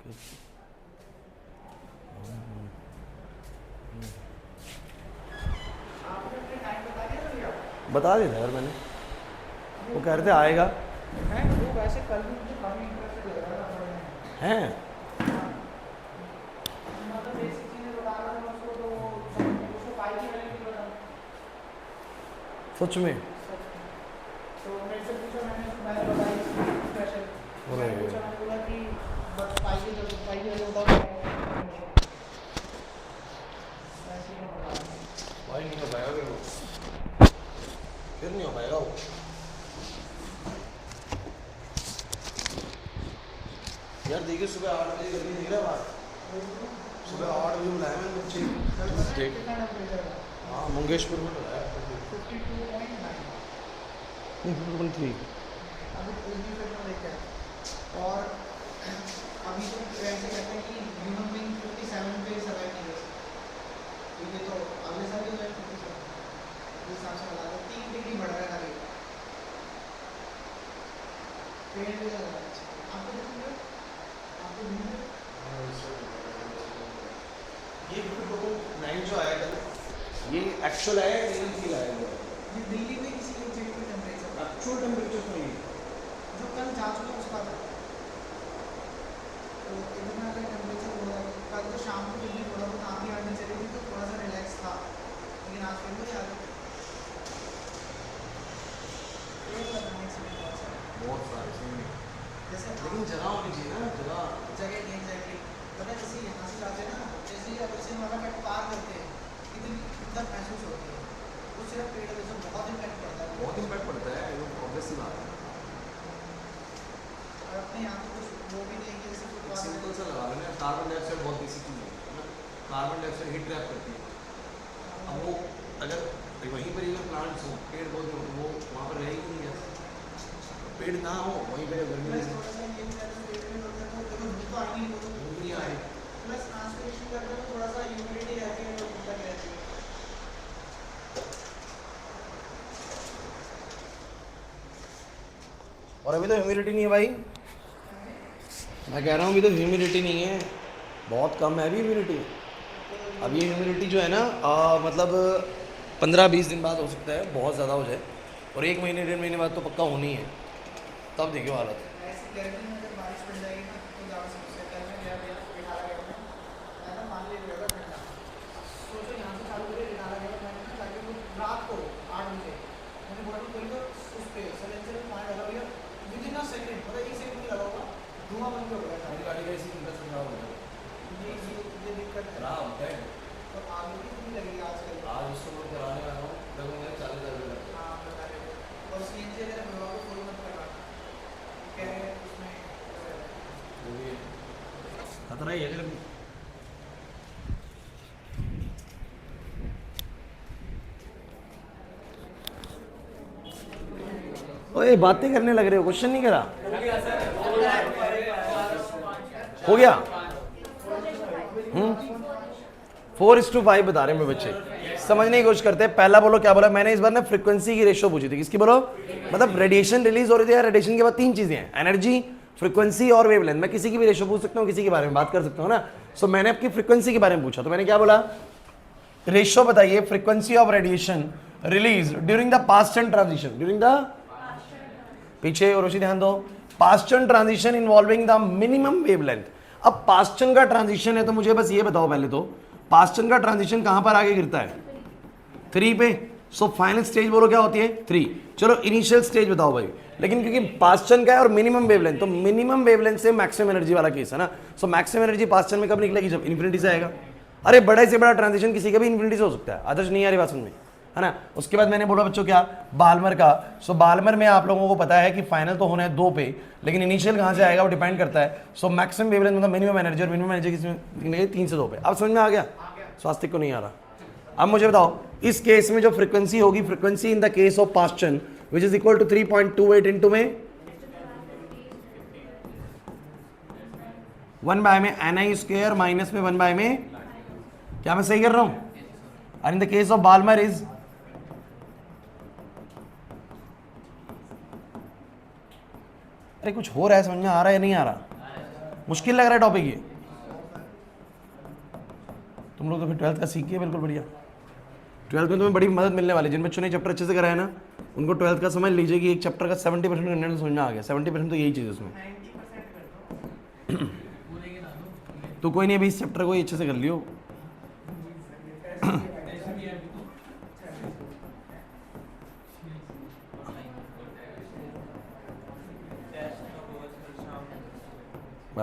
आपने अपने टाइम बता दिया था भैया? बता दिया था यार मैंने, वो कह रहे थे आएगा। है वो वैसे कल भी मुझे काफी इंटरेस्टेड लग रहा था पढ़ने में। हैं मतलब बेसिक चीजें बता रहा था उसको, तो उसको पाई की वैल्यू नहीं पता। सच में? तो मेरे से पूछा, मैंने बताई स्पेशल। अरे। मैंने पूछा, मैंने बोला कि बस पाई की वैल्यू बताओ। ऐसे ही बता रहा हूँ। भाई नहीं हो पाएगा फिर वो, फिर नहीं हो पाएगा वो। यार देखिए सुबह 8 बजे गर्मी दिख रहा है बाहर, सुबह 8 बजे बुलाया मैंने बच्चे। कितना टेम्परेचर है? हाँ मंगेशपुर में बुलाया 52.9। 3। अभी इन्हीं में देखा है। और अभी तो ऐसे कहते हैं कि ह्यूमन बीइंग 57 पे सर्वाइव नहीं कर सकते। ठीक है, तो अगले साल जो है 57 इस हिसाब से लगा 3 डिग्री बढ़ रहा है खाली। पेड़ भी लगा है। आपको देखिए, आपको देखिए ये 9 जो आया कल, ये एक्चुअल आया या रियल फील आया? ये दिल्ली में किसी एक जगह पे टेम्परेचर एक्चुअल टेम्परेचर तो नहीं है। जो कल जा चुका है उसका तो इतना का टेम्परेचर हो रहा है। कल तो शाम को दिल्ली थोड़ा बहुत आंधी आने चली थी तो थोड़ा सा रिलैक्स था, लेकिन आज फिर भी आ गया। बहुत सारे सही में। जैसे लेकिन जगह होनी चाहिए ना, जगह। जगह नहीं एग्जैक्टली पता है, जैसे यहाँ से जाते हैं ना, जैसे ही अगर से वाला कट पार करते हैं कितनी इज्जत महसूस होती है। वो सिर्फ पेड़ वजह से बहुत इम्पैक्ट पड़ता है। बहुत इम्पैक्ट पड़ता है, वो ऑब्वियस सी बात है। और अपने यहाँ तो कुछ वो भी नहीं है कि जैसे कुछ सिंपल सा लगा लेना, कार्बन डाइऑक्साइड बहुत बेसिक चीज़ है ना, कार्बन डाइऑक्साइड हीट ट्रैप करती है। अब वो अगर वहीं पर अगर प्लांट्स हो, पेड़ पौधे हो, तो वो वहाँ पर रहेगी नहीं गैस। पेड़ ना हो वहीं पर गर्मी प्लस नहीं थोड़ा सा ये भी रहता है, पेड़ में होता है तो देखो धूप तो आएगी नहीं, वो तो धूप नहीं आ रही। प्लस ट्रांसपिरेशन करते हैं तो थोड़ा सा ह्यूमिडिटी रहती है, तो धूप लग रहती है। और अभी तो ह्यूमिडिटी नहीं है भाई, मैं कह रहा हूँ अभी तो ह्यूमिडिटी नहीं है, बहुत कम है अभी ह्यूमिडिटी। अब ये ह्यूमिडिटी जो है ना मतलब 15-20 दिन बाद हो सकता है बहुत ज़्यादा हो जाए, और 1 महीने 1.5 महीने बाद तो पक्का होनी है, तब देखियो हालत। ऐसे गर्मी में अगर बारिश पड़ जाएगी ना तो ज़्यादा समस्या है। कल मैं गया भैया रिटाला गया, मैं ना मान ले गया था ठंडा, सोचो यहाँ से चालू करिए रिटाला गया, मैंने ताकि वो रात को 8 बजे मैंने बोला कि कोई तो उस पर सिलेंडर में पानी डाला भैया, विदिन अ सेकेंड मतलब 1 सेकंड नहीं लगा होगा, धुआं बंद हो गया था। गाड़ी का इसी कंप्रेसर खराब हो गया, ये दिक्कत है। खराब होता है। तो आगे भी नहीं लगेगी आजकल। आज उसको मैं कराने वाला हूँ, लगभग मैंने 40,000 रुपये लगा। हाँ बता रहे हो। और सीएनजी अगर भरवा को फुल मत करना, कह रहे हैं उसमें वो भी खतरा ही है अगर। ओए बातें करने लग रहे हो, क्वेश्चन नहीं करा? हो गया? 4:5 बता रहे हैं मेरे बच्चे, समझने की कोशिश करते हैं। पहला बोलो क्या बोला मैंने इस बार ना, फ्रीक्वेंसी की रेशियो पूछी थी, किसकी बोलो? मतलब रेडिएशन रिलीज हो रही थी यार, रेडिएशन के बाद 3 चीजें हैं, एनर्जी, फ्रीक्वेंसी और वेवलेंथ। मैं किसी की भी रेशियो पूछ सकता हूँ, किसी के बारे में बात कर सकता हूँ ना। सो मैंने आपकी फ्रीक्वेंसी के बारे में पूछा, तो मैंने क्या बोला? रेशियो बताइए frequency of radiation release during the past and transition, during the पीछे और उसी ध्यान दो, Paschen transition involving the minimum wavelength. अब पास्टन का ट्रांजिशन है तो मुझे बस ये बताओ पहले तो, पास्टन का ट्रांजिशन कहां पर आगे गिरता है? 3 पे। सो फाइनल स्टेज बोलो क्या होती है? 3। चलो इनिशियल स्टेज बताओ भाई, लेकिन क्योंकि पास्टन का है और मिनिमम वेवलेंथ, तो मिनिमम वेवलेंथ से मैक्सिमम एनर्जी वाला केस है ना। सो मैक्सिमम एनर्जी पास्टन में कब निकलेगी? जब इन्फिनिटी से आएगा। अरे बड़े से बड़ा ट्रांजिशन किसी का भी इन्फिनिटी से हो सकता है, आदर्श नहीं आ रही बात समझ में, है ना। उसके बाद मैंने बोला बच्चों क्या, बाल्मर का। सो बाल्मर में आप लोगों को पता है कि फाइनल तो होना है 2 पे, लेकिन इनिशियल कहाँ से आएगा वो डिपेंड करता है। सो मैक्सिमम वेवलेंथ मतलब मिनिमम एनर्जी, और मिनिमम एनर्जी किसमें? 3 से 2 पे। अब समझ में आ गया? स्वास्थ्य को नहीं आ रहा। अब मुझे बताओ इस केस में जो फ्रीक्वेंसी होगी, frequency in the case of Paschen which is equal to 3.28 into में 1 में ni स्क्वायर माइनस में 1 में, क्या मैं सही कर रहा हूं? और in the case of Balmer is अरे कुछ हो रहा है, समझ में आ रहा है या नहीं आ रहा? मुश्किल लग रहा है टॉपिक ये? तुम लोग तो फिर 12th का सीख गए, बिल्कुल बढ़िया। 12th में तुम्हें बड़ी मदद मिलने वाली है। जिन बच्चों ने चैप्टर अच्छे से कराया ना, उनको 12th का समझ लीजिए कि एक चैप्टर का 70% कंटेंट समझ में आ गया। 70% तो यही चीज़ है उसमें। 90% कर दो। पूरे के ला दो। तो कोई नहीं, अभी इस चैप्टर को ही अच्छे से कर लियो। टेस्ट भी है अभी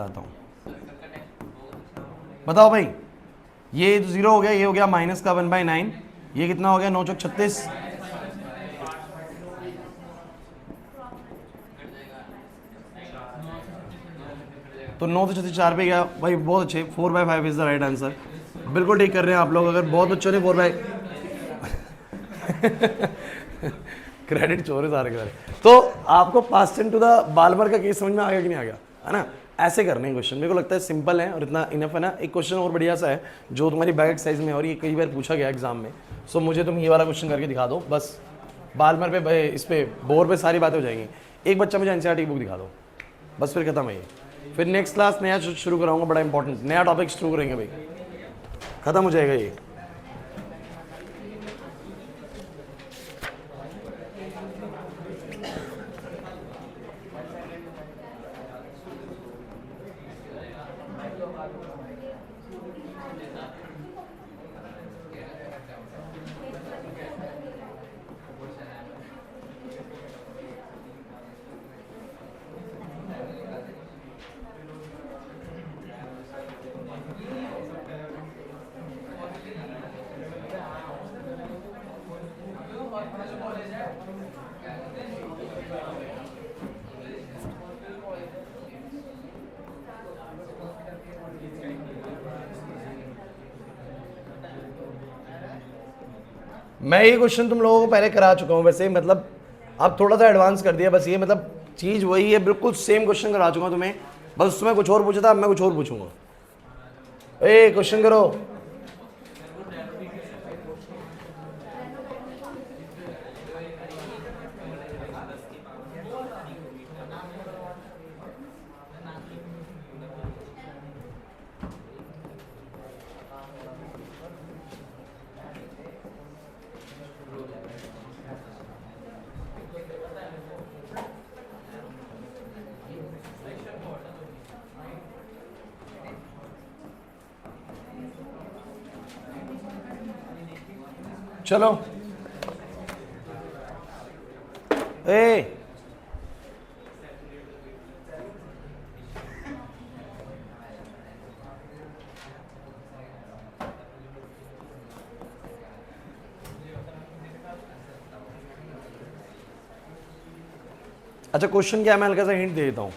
तो। बताओ भाई, ये 0 हो गया, ये हो गया माइनस का 1/9, ये कितना हो गया 9 चौक 36। तो 9 से 36 4 पे गया भाई, बहुत अच्छे। 4/5 इज द राइट आंसर। बिल्कुल ठीक कर रहे हैं आप लोग। अगर बहुत बच्चों ने 4/, क्रेडिट चोर है सारे के सारे। तो आपको पास्ट द बाल्मर का केस समझ में आ गया कि नहीं आ गया, है ना? ऐसे करने हैं क्वेश्चन, मेरे को लगता है सिंपल है और इतना इनफ है ना। एक क्वेश्चन और बढ़िया सा है जो तुम्हारी बैग एक्सरसाइज में, और ये कई बार पूछा गया एग्जाम में। सो मुझे तुम ये वाला क्वेश्चन करके दिखा दो बस। बाल्मर पे, इस पे बोर्ड पे सारी बातें हो जाएंगी। एक बच्चा मुझे एनसीईआरटी बुक दिखा दो बस, फिर खत्म है ये। फिर नेक्स्ट क्लास नया शुरू कराऊंगा, बड़ा इंपॉर्टेंट नया टॉपिक शुरू करेंगे भाई, खत्म हो जाएगा ये। मैं ये क्वेश्चन तुम लोगों को पहले करा चुका हूँ वैसे, मतलब अब थोड़ा सा एडवांस कर दिया बस। ये मतलब चीज़ वही है, बिल्कुल सेम क्वेश्चन करा चुका हूँ तुम्हें, बस उसमें कुछ और पूछा था, अब मैं कुछ और पूछूंगा। ए क्वेश्चन करो। चलो ए अच्छा, क्वेश्चन क्या है, मैं हल्का सा हिंट दे देता हूँ।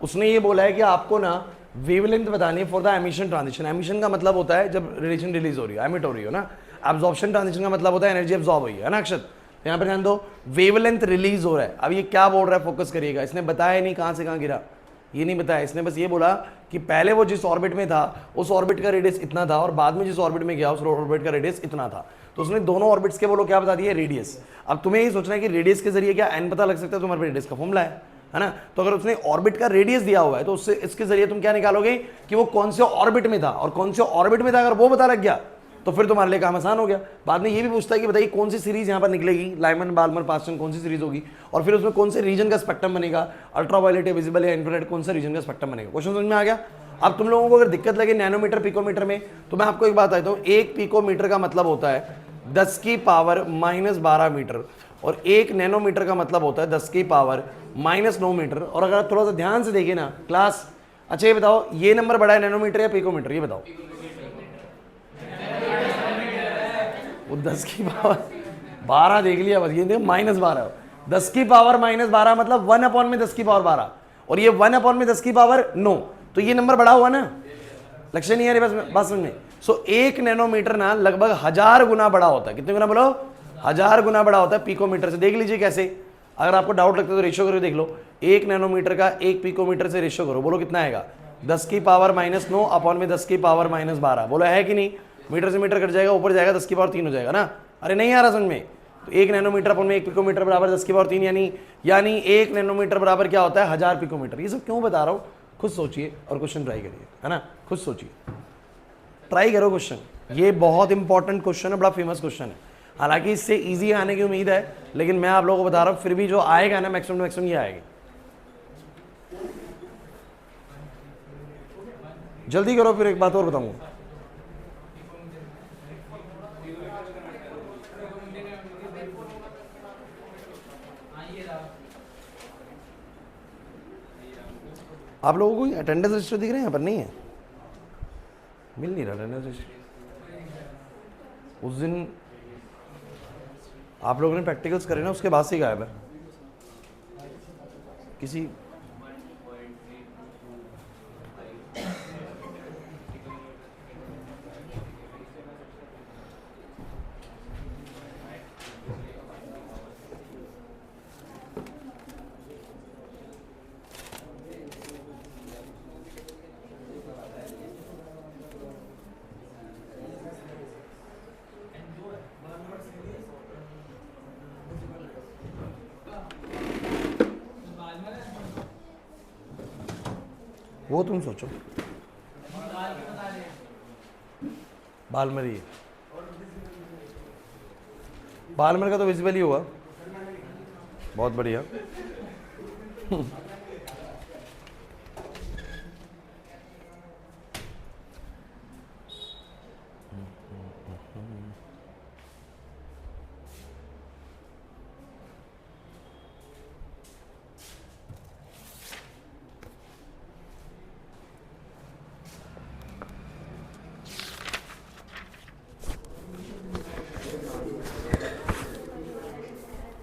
उसने ये बोला है कि आपको ना वेवलेंथ बतानी है for the emission transition. Emission का मतलब होता है जब रेडिएशन रिलीज हो रही हो, एमिट हो रही हो ना। एब्जॉर्प्शन ट्रांजिशन का मतलब होता है एनर्जी एब्जॉर्ब हुई है ना अक्षत। यहाँ पर ध्यान दो, वेवलेंथ रिलीज हो रहा है। अब ये क्या बोल रहा है, फोकस करिएगा। इसने बताया नहीं कहाँ से कहाँ गिरा, ये नहीं बताया। इसने बस ये बोला कि पहले वो जिस ऑर्बिट में था उस ऑर्बिट का रेडियस इतना था, और बाद में जिस ऑर्बिट में गया उस ऑर्बिट का रेडियस इतना था। तो उसने दोनों ऑर्बिट्स के बोलो क्या बता दिए, रेडियस। अब तुम्हें ये सोचना है कि रेडियस के जरिए क्या एन पता लग सकता है, तुम्हारे रेडियस का फॉर्मूला है ना। तो अगर उसने ऑर्बिट का रेडियस दिया हुआ है तो उससे इसके जरिए तुम क्या निकालोगे कि वो कौन से ऑर्बिट में था और कौन से ऑर्बिट में था। अगर वो पता लग गया तो फिर तुम्हारे लिए काम आसान हो गया। बाद में ये भी पूछता है कि बताइए कौन सी सीरीज यहाँ पर निकलेगी, लाइमन बाल्मर पास्टन कौन सी सीरीज होगी, और फिर उसमें कौन से रीजन का स्पेक्ट्रम बनेगा, अल्ट्रावायलेट, विजिबल या इंफ्रारेड, कौन सा रीजन का स्पेक्ट्रम बनेगा। क्वेश्चन समझ में आ गया। अब तुम लोगों को अगर दिक्कत लगे नैनोमीटर पिकोमीटर में, तो मैं आपको एक बात बताता हूँ। 1 पिकोमीटर का मतलब होता है 10 की पावर -12 मीटर, और 1 नैनोमीटर का मतलब होता है 10 की पावर -9 मीटर। और अगर आप थोड़ा सा ध्यान से देखिए ना क्लास, अच्छा ये बताओ ये नंबर बड़ा है नैनोमीटर या पिकोमीटर, ये बताओ। वो 10 की पावर 12 देख लिया बस, ये देखो -12, 10 की पावर -12 मतलब 1 में 10 की पावर 12, और ये 1 में 10 की पावर 9, तो ये नंबर बड़ा हुआ ना। लक्ष्य नहीं है बस बात समझ में। सो 1 नैनोमीटर ना लगभग 1000 गुना बड़ा होता है। कितने गुना बोलो, 1000 गुना बड़ा होता है पिकोमीटर से। देख लीजिए कैसे, अगर आपको डाउट लगता है तो रेशियो करके देख लो। 1 नैनोमीटर का 1 पिकोमीटर से रेशियो करो, बोलो कितना आएगा, 10 की पावर -9 अपॉन में 10 की पावर -12। बोलो है कि नहीं, मीटर से मीटर कट जाएगा, ऊपर जाएगा 10 की पावर 3 हो जाएगा ना। अरे नहीं आ रहा समझ में। तो 1 नैनोमीटर अपॉन में 1 पिकोमीटर बराबर 10 की पावर 3, यानी 1 नैनोमीटर बराबर क्या होता है 1000 पिकोमीटर। ये सब क्यों बता रहा हूँ, खुद सोचिए और क्वेश्चन ट्राई करिए, है ना, खुद सोचिए, ट्राई करो क्वेश्चन। ये बहुत इंपॉर्टेंट क्वेश्चन है, बड़ा फेमस क्वेश्चन है। हालांकि इससे इजी आने की उम्मीद है, लेकिन मैं आप लोगों को बता रहा हूँ फिर भी जो आएगा ना मैक्सिमम मैक्सिमम ये आएगी। जल्दी करो, फिर एक बात और बताऊंगा। आप लोगों को अटेंडेंस रजिस्टर दिख रहे हैं? यहाँ पर नहीं है, मिल नहीं रहा अटेंडेंस रजिस्टर। उस दिन आप लोगों ने प्रैक्टिकल्स करे ना, उसके बाद से ही गायब है। किसी वो तुम सोचो, बालमरी है, बालमर का तो विजिबल ही हुआ, बहुत बढ़िया।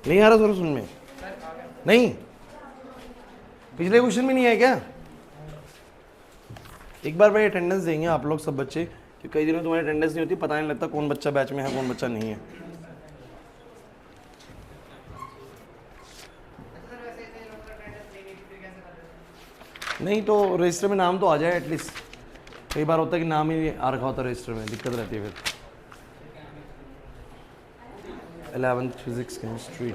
नहीं आ रहा सर सुन में? नहीं, पिछले क्वेश्चन में नहीं है क्या? एक बार भाई अटेंडेंस देंगे आप लोग सब बच्चे, क्योंकि कई दिनों तुम्हारी अटेंडेंस नहीं होती, पता नहीं लगता कौन बच्चा बैच में है कौन बच्चा नहीं है। नहीं तो रजिस्टर में नाम तो आ जाए एटलीस्ट। कई बार होता है कि नाम ही आ रखा होता है रजिस्टर में, दिक्कत रहती है फिर। 11th physics chemistry.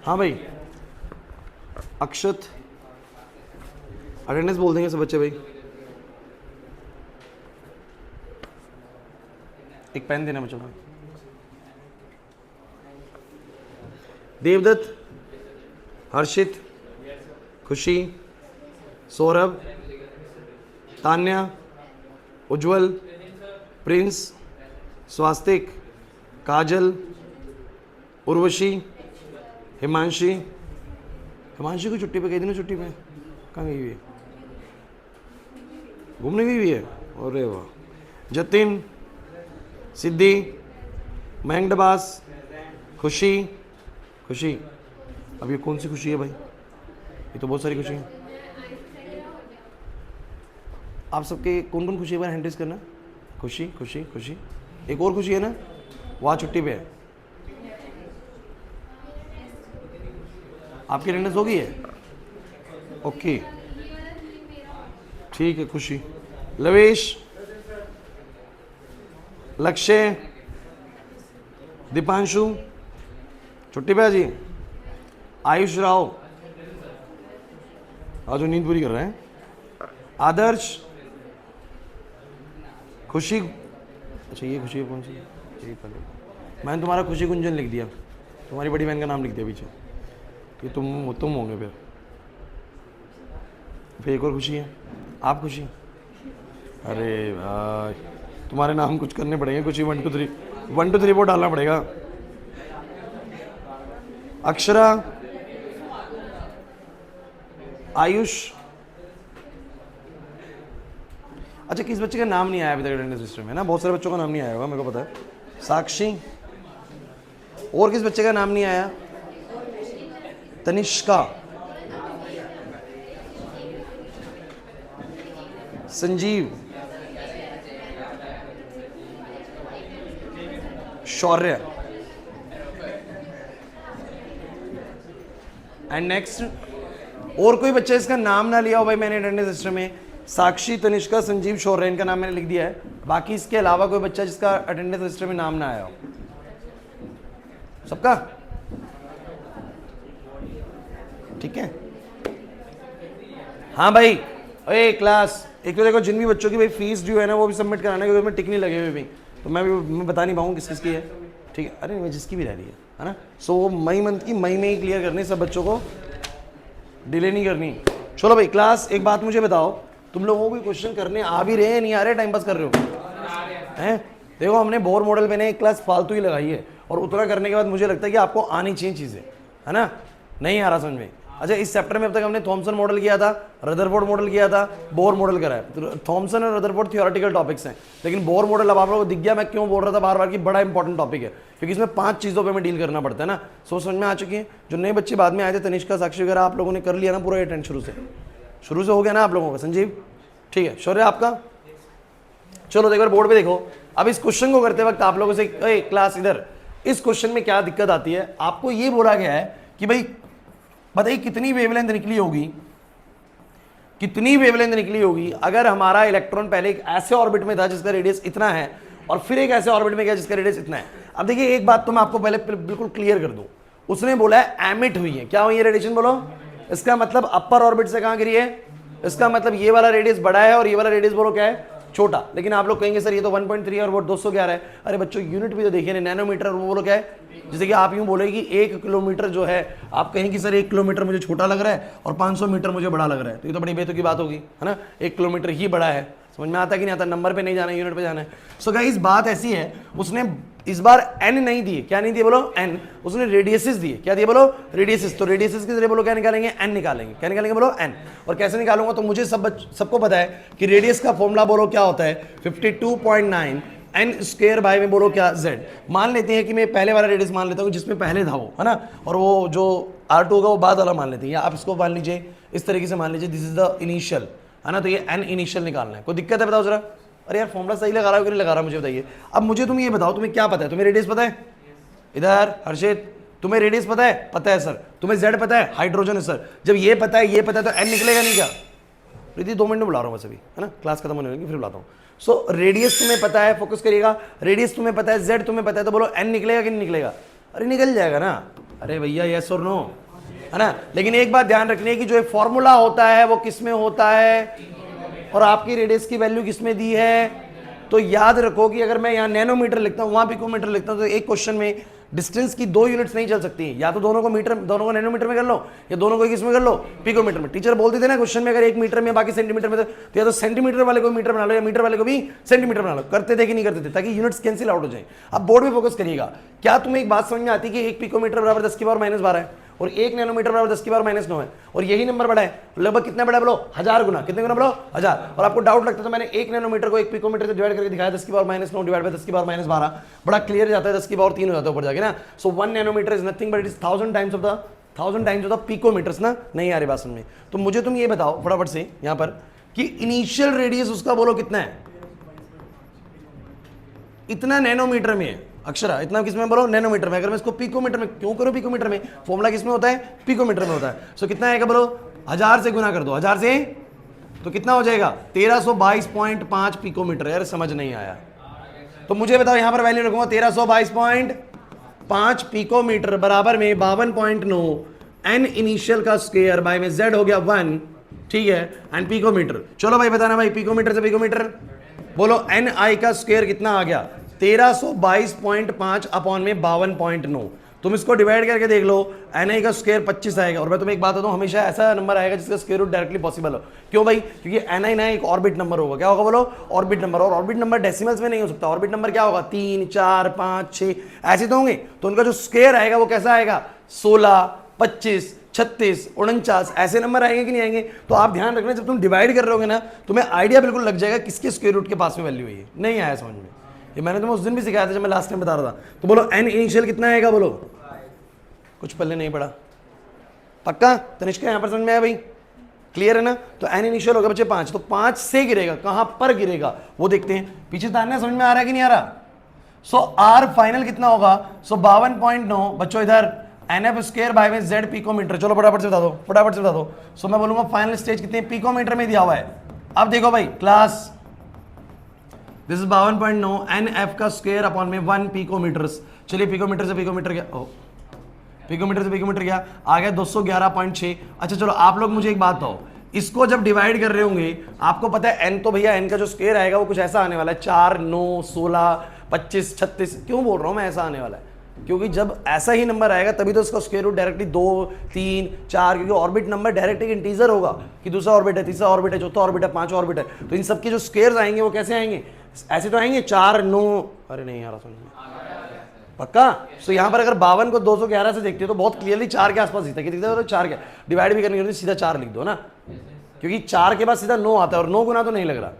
हाँ भाई, अक्षत अटेंडेंस बोल देंगे सब बच्चे भाई। एक पेन देना बच्चों को। देवदत्त, हर्षित, खुशी, सौरभ, तान्या, उज्जवल, प्रिंस, स्वास्तिक, काजल, उर्वशी, हिमांशी। हिमांशी को छुट्टी पे, कई दिनों छुट्टी पे कहाँ गई हुई है? घूमने गई हुई है? अरे वाह। जतिन, सिद्धि, मयंक डबास, खुशी। खुशी, अब ये कौन सी खुशी है भाई? ये तो बहुत सारी खुशी है। आप सबके कौन कौन खुशी है? हैंड रेज करना। खुशी खुशी खुशी। एक और खुशी है ना, वहाँ छुट्टी पे है। आपकी अटेंडेंस हो गई है? ओके ठीक है। खुशी, लवेश, लक्ष्य, दीपांशु छुट्टी पे है जी। आयुष राव आज जो नींद पूरी कर रहे हैं। आदर्श, खुशी, अच्छा ये खुशी है कौन सी? मैंने तुम्हारा खुशी गुंजन लिख दिया, तुम्हारी बड़ी बहन का नाम लिख दिया पीछे। ये तुम होंगे फिर एक और खुशी है। आप खुशी? अरे भाई तुम्हारे नाम कुछ करने पड़ेंगे। खुशी 1 2 3 1 2 3 4 डालना पड़ेगा। अक्षरा, आयुष। अच्छा किस बच्चे का नाम नहीं आया अभी तक अटेंडेंस सिस्टम में? ना बहुत सारे बच्चों का नाम नहीं आया होगा, मेरे को पता है। साक्षी, और किस बच्चे का नाम नहीं आया? तनिष्का, संजीव, शौर्य। एंड नेक्स्ट, और कोई बच्चा इसका नाम ना लिया हो भाई मैंने अटेंडेंस सिस्टम में? साक्षी, तनिष्का, संजीव, शौर्य, इनका नाम मैंने लिख दिया है। बाकी इसके अलावा कोई बच्चा जिसका अटेंडेंस रजिस्टर में नाम ना आया हो? सबका ठीक है। हाँ भाई, अरे क्लास एक तो देखो जिन भी बच्चों की भाई फीस जो है ना वो भी सबमिट कराना है, क्योंकि उसमें टिक नहीं लगे हुए भी, तो मैं बता नहीं पाऊँ किस किस की है, ठीक है। अरे जिसकी भी रह रही है ना। सो मई मंथ की मई में ही क्लियर करनी, सब बच्चों को डिले नहीं करनी। चलो भाई क्लास, एक बात मुझे बताओ, तुम लोगों को क्वेश्चन करने आ भी रहे हैं, नहीं आ रहे, टाइम पास कर रहे हो हैं? देखो हमने बोर मॉडल में एक क्लास फालतू ही लगाई है, और उतना करने के बाद मुझे लगता है कि आपको आनी चाहिए चीज़ें, है ना। नहीं आ रहा समझ में। अच्छा, इस चैप्टर में अब तक हमने थॉमसन मॉडल किया था, रदरफोर्ड मॉडल किया था, बोर मॉडल करा है। तो थॉमसन और रदरफोर्ड थियोरेटिकल टॉपिक्स हैं, लेकिन बोर मॉडल अब आप लोगों को दिख गया मैं क्यों बोल रहा था बार बार कि बड़ा इंपॉर्टेंट टॉपिक है, क्योंकि इसमें 5 चीज़ों पे हमें डील करना पड़ता है ना। सोच समझ में आ चुकी है। जो नए बच्चे बाद में आए थे, तनिष्का, साक्षी वगैरह, आप लोगों ने कर लिया ना पूरा अटेंड शुरू से हो गया ना आप लोगों का। संजीव ठीक है, शौर्य आपका। चलो देखो बोर्ड पे देखो। अब इस क्वेश्चन को करते वक्त आप लोगों से क्लास इधर, इस क्वेश्चन में क्या दिक्कत आती है, आपको ये बोला गया है कि भाई बताइए कितनी वेवलेंथ निकली होगी, कितनी वेवलेंथ निकली होगी अगर हमारा इलेक्ट्रॉन पहले एक ऐसे ऑर्बिट में था जिसका रेडियस इतना है, और फिर एक ऐसे ऑर्बिट में गया जिसका रेडियस इतना है। अब देखिए एक बात तो मैं आपको पहले बिल्कुल क्लियर कर दूं, उसने बोला है एमिट हुई है, क्या हुई है रेडिएशन, बोलो। इसका मतलब अपर ऑर्बिट से कहां गिरी है, इसका मतलब ये वाला रेडियस बड़ा है और ये वाला रेडियस बोलो क्या है, छोटा। लेकिन आप लोग कहेंगे सर ये तो 1.3 और वो 211 है। अरे बच्चों यूनिट भी तो देखिए, नैनोमीटर, वो बोलो क्या है। जैसे कि आप यूं बोले कि 1 किलोमीटर जो है, आप कहें कि सर 1 किलोमीटर मुझे छोटा लग रहा है और 500 मीटर मुझे बड़ा लग रहा है, तो ये तो बड़ी बेतुकी बात होगी, है ना। 1 किलोमीटर ही बड़ा है, समझ में आता कि नहीं आता, नंबर पे नहीं जाना है, यूनिट पे जाना है। सो गाइस बात ऐसी है, उसने इस बार एन नहीं दिए, क्या नहीं दिए बोलो, एन। उसने रेडियसेस दिए, क्या दिए बोलो, रेडियसेस। तो रेडियसेस के जरिए बोलो क्या निकालेंगे, एन निकालेंगे। क्या निकालेंगे बोलो, एन। और कैसे निकालूंगा, तो मुझे सबको पता है कि रेडियस का फॉर्मूला बोलो क्या होता है, 52.9 एन स्क्वायर बाय में बोलो क्या, जेड। मान लेते हैं कि मैं पहले वाला रेडियस मान लेता हूँ जिसमें पहले था वो, है ना, और वो जो R2 होगा वो बाद वाला मान लेते हैं, या आप इसको मान लीजिए इस तरीके से मान लीजिए, दिस इज द इनिशियल, है ना। तो ये एन इनिशियल निकालना है। कोई दिक्कत है बताओ जरा। अरे यार फॉर्मूला सही लगा रहा हो कि नहीं लगा रहा मुझे बताइए। अब मुझे तुम ये बताओ, तुम्हें क्या पता है, तुम्हें रेडियस पता है, इधर हर्षित तुम्हें रेडियस पता है, पता है सर। तुम्हें जेड पता है, हाइड्रोजन है सर। जब ये पता है, ये पता है, तो एन निकलेगा नहीं क्या। प्रीति 2 मिनट में बुला रहा हूँ बस अभी, है ना, क्लास खत्म होने लगी फिर बुलाता हूँ। सो रेडियस तुम्हें पता है, फोकस करिएगा, रेडियस तुम्हें पता है, जेड तुम्हें पता है, तो बोलो एन निकलेगा कि नहीं निकलेगा। अरे निकल जाएगा ना। अरे भैया यस और नो, है ना। लेकिन एक बात ध्यान रखनी है कि जो फॉर्मूला होता है वो किस में होता है, और आपकी रेडियस की वैल्यू किस में दी है। तो याद रखो कि अगर मैं यहाँ नैनोमीटर लिखता हूँ, वहाँ पिकोमीटर लिखता हूँ, तो एक क्वेश्चन में डिस्टेंस की 2 यूनिट्स नहीं चल सकती, या तो दोनों को मीटर, दोनों को नैनोमीटर में कर लो, या दोनों को किस में कर लो, पिकोमीटर में। टीचर बोलते थे ना क्वेश्चन में अगर 1 मीटर में बाकी सेंटीमीटर में, तो या तो सेंटीमीटर वाले को मीटर बना लो, या मीटर वाले को भी सेंटीमीटर बना लो। करते थे कि नहीं करते थे, ताकि यूनिट्स कैंसिल आउट हो जाए। अब बोर्ड में फोकस करिएगा। क्या तुम्हें एक बात समझ में आती है कि 1 पिकोमीटर बराबर 10 की पावर -12 है, और 1 नैनोमीटर बराबर 10 की पावर -9 है, और यही नंबर बड़ा है, लगभग कितना बड़ा है बोलो, 1000 गुना। कितने गुना बोलो, 1000। और आपको डाउट लगता है तो मैंने 1 नैनोमीटर को 1 पिकोमीटर से डिवाइड करके दिखाया, 10 की पावर -9 डिवाइड बाय 10 की पावर -12, बड़ा क्लियर जाता है, 10 की पावर 3 हो जाता है ऊपर जाके ना। So 1 nanometer is nothing but it is 1000 times of the picometers ना। नहीं आ रही बात समझ में। तो मुझे तुम ये बताओ फटाफट से यहाँ पर कि इनिशियल रेडियस उसका बोलो कितना है, इतना नैनोमीटर में है। अक्षरा इतना किसमें बोलो, नैनोमीटर में। अगर मैं इसको पिकोमीटर में क्यों करूं, पिकोमीटर में फॉर्मूला किसमें होता है, पिकोमीटर में होता है। सो कितना आएगा बोलो, 1000 से गुना कर दो, 1000 से तो कितना हो जाएगा, 1322.5 पिकोमीटर। यार समझ नहीं आया तो मुझे बताओ, यहां पर वैल्यू रखूंगा 1322.5 पिकोमीटर बराबर में 52.9 एन इनिशियल का स्क्वायर बाय में जेड हो गया 1, ठीक है, एंड पिकोमीटर। चलो भाई बताना भाई, पिकोमीटर से पिकोमीटर बोलो, एन आई का स्क्वायर कितना आ गया, 1322.5 अपॉन में 52.9। तुम इसको डिवाइड करके देख लो, एन आई का स्क्वायर 25 आएगा। और मैं तुम्हें एक बात बताऊं, हमेशा ऐसा नंबर आएगा जिसका स्क्वायर रूट डायरेक्टली पॉसिबल हो। क्यों भाई, क्योंकि एन आई ना एक ऑर्बिट नंबर होगा। क्या होगा बोलो, ऑर्बिट नंबर। और ऑर्बिट नंबर डेसिमल्स में नहीं हो सकता। ऑर्बिट नंबर क्या होगा, 3, 4, 5, 6 ऐसे तो होंगे। तो उनका जो स्क्वायर आएगा वो कैसा आएगा, 16, 25, 36, 49 ऐसे नंबर आएंगे कि नहीं आएंगे। तो आप ध्यान रखना, जब तुम डिवाइड कर रहे होगे ना, तुम्हें आइडिया बिल्कुल लग जाएगा किसके स्क्वायर रूट के पास में वैल्यू है। नहीं आया समझ में, ये मैंने तुम्हें उस दिन भी सिखाया था जब मैं लास्ट टाइम बता रहा था। तो बोलो एन इनिशियल कितना आएगा, बोलो कुछ पहले नहीं पढ़ा, पक्का तनिष्का यहाँ पर समझ में आया भाई, क्लियर है ना। तो एन इनिशियल होगा बच्चे 5, तो 5 से गिरेगा, कहां पर गिरेगा वो देखते हैं। पीछे तारना समझ में आ रहा है कि नहीं आ रहा। सो आर फाइनल कितना होगा, सो 52.9 बच्चों इधर एन एफ स्क्वायर बाय में जेड पिकोमीटर। चलो फटाफट से बता दो, फटाफट से बता दो। सो मैं बोलूंगा फाइनल स्टेज कितने पिकोमीटर में दिया हुआ है। अब देखो भाई class, this is 52.9 n f का स्क्वायर अपॉन में 1 पिकोमीटर्स। चलिए पिकोमीटर से पिकोमीटर क्या, पिकोमीटर से पिकोमीटर क्या आ गया, 211.6। अच्छा चलो आप लोग मुझे एक बात बताओ, इसको जब डिवाइड कर रहे होंगे आपको पता है n, तो भैया n का जो स्क्वायर आएगा वो कुछ ऐसा आने वाला है 4, 9, 16, 25, 36। क्यों बोल रहा हूं मैं ऐसा आने वाला है? क्योंकि जब ऐसा ही नंबर आएगा तभी तो इसका स्क्वायर रूट डायरेक्टली 2, 3, 4, क्योंकि ऑर्बिट नंबर डायरेक्ट एक इंटीजर होगा कि दूसरा ऑर्बिट है, तीसरा ऑर्बिट है, चौथा ऑर्बिट है, पांचवा ऑर्बिट है। तो इन सबके जो स्क्वायर्स आएंगे वो कैसे आएंगे? ऐसे तो आएंगे 4, 9, अरे नहीं यार समझ पक्का। तो यहाँ पर अगर 52 को 211 से देखते हो तो बहुत क्लियरली 4 के आसपास दिखता है। दिखता है तो 4 क्या डिवाइड भी करनी होती है, सीधा 4 लिख दो ना, क्योंकि 4 के बाद सीधा 9 आता है और 9 गुना तो नहीं लग रहा,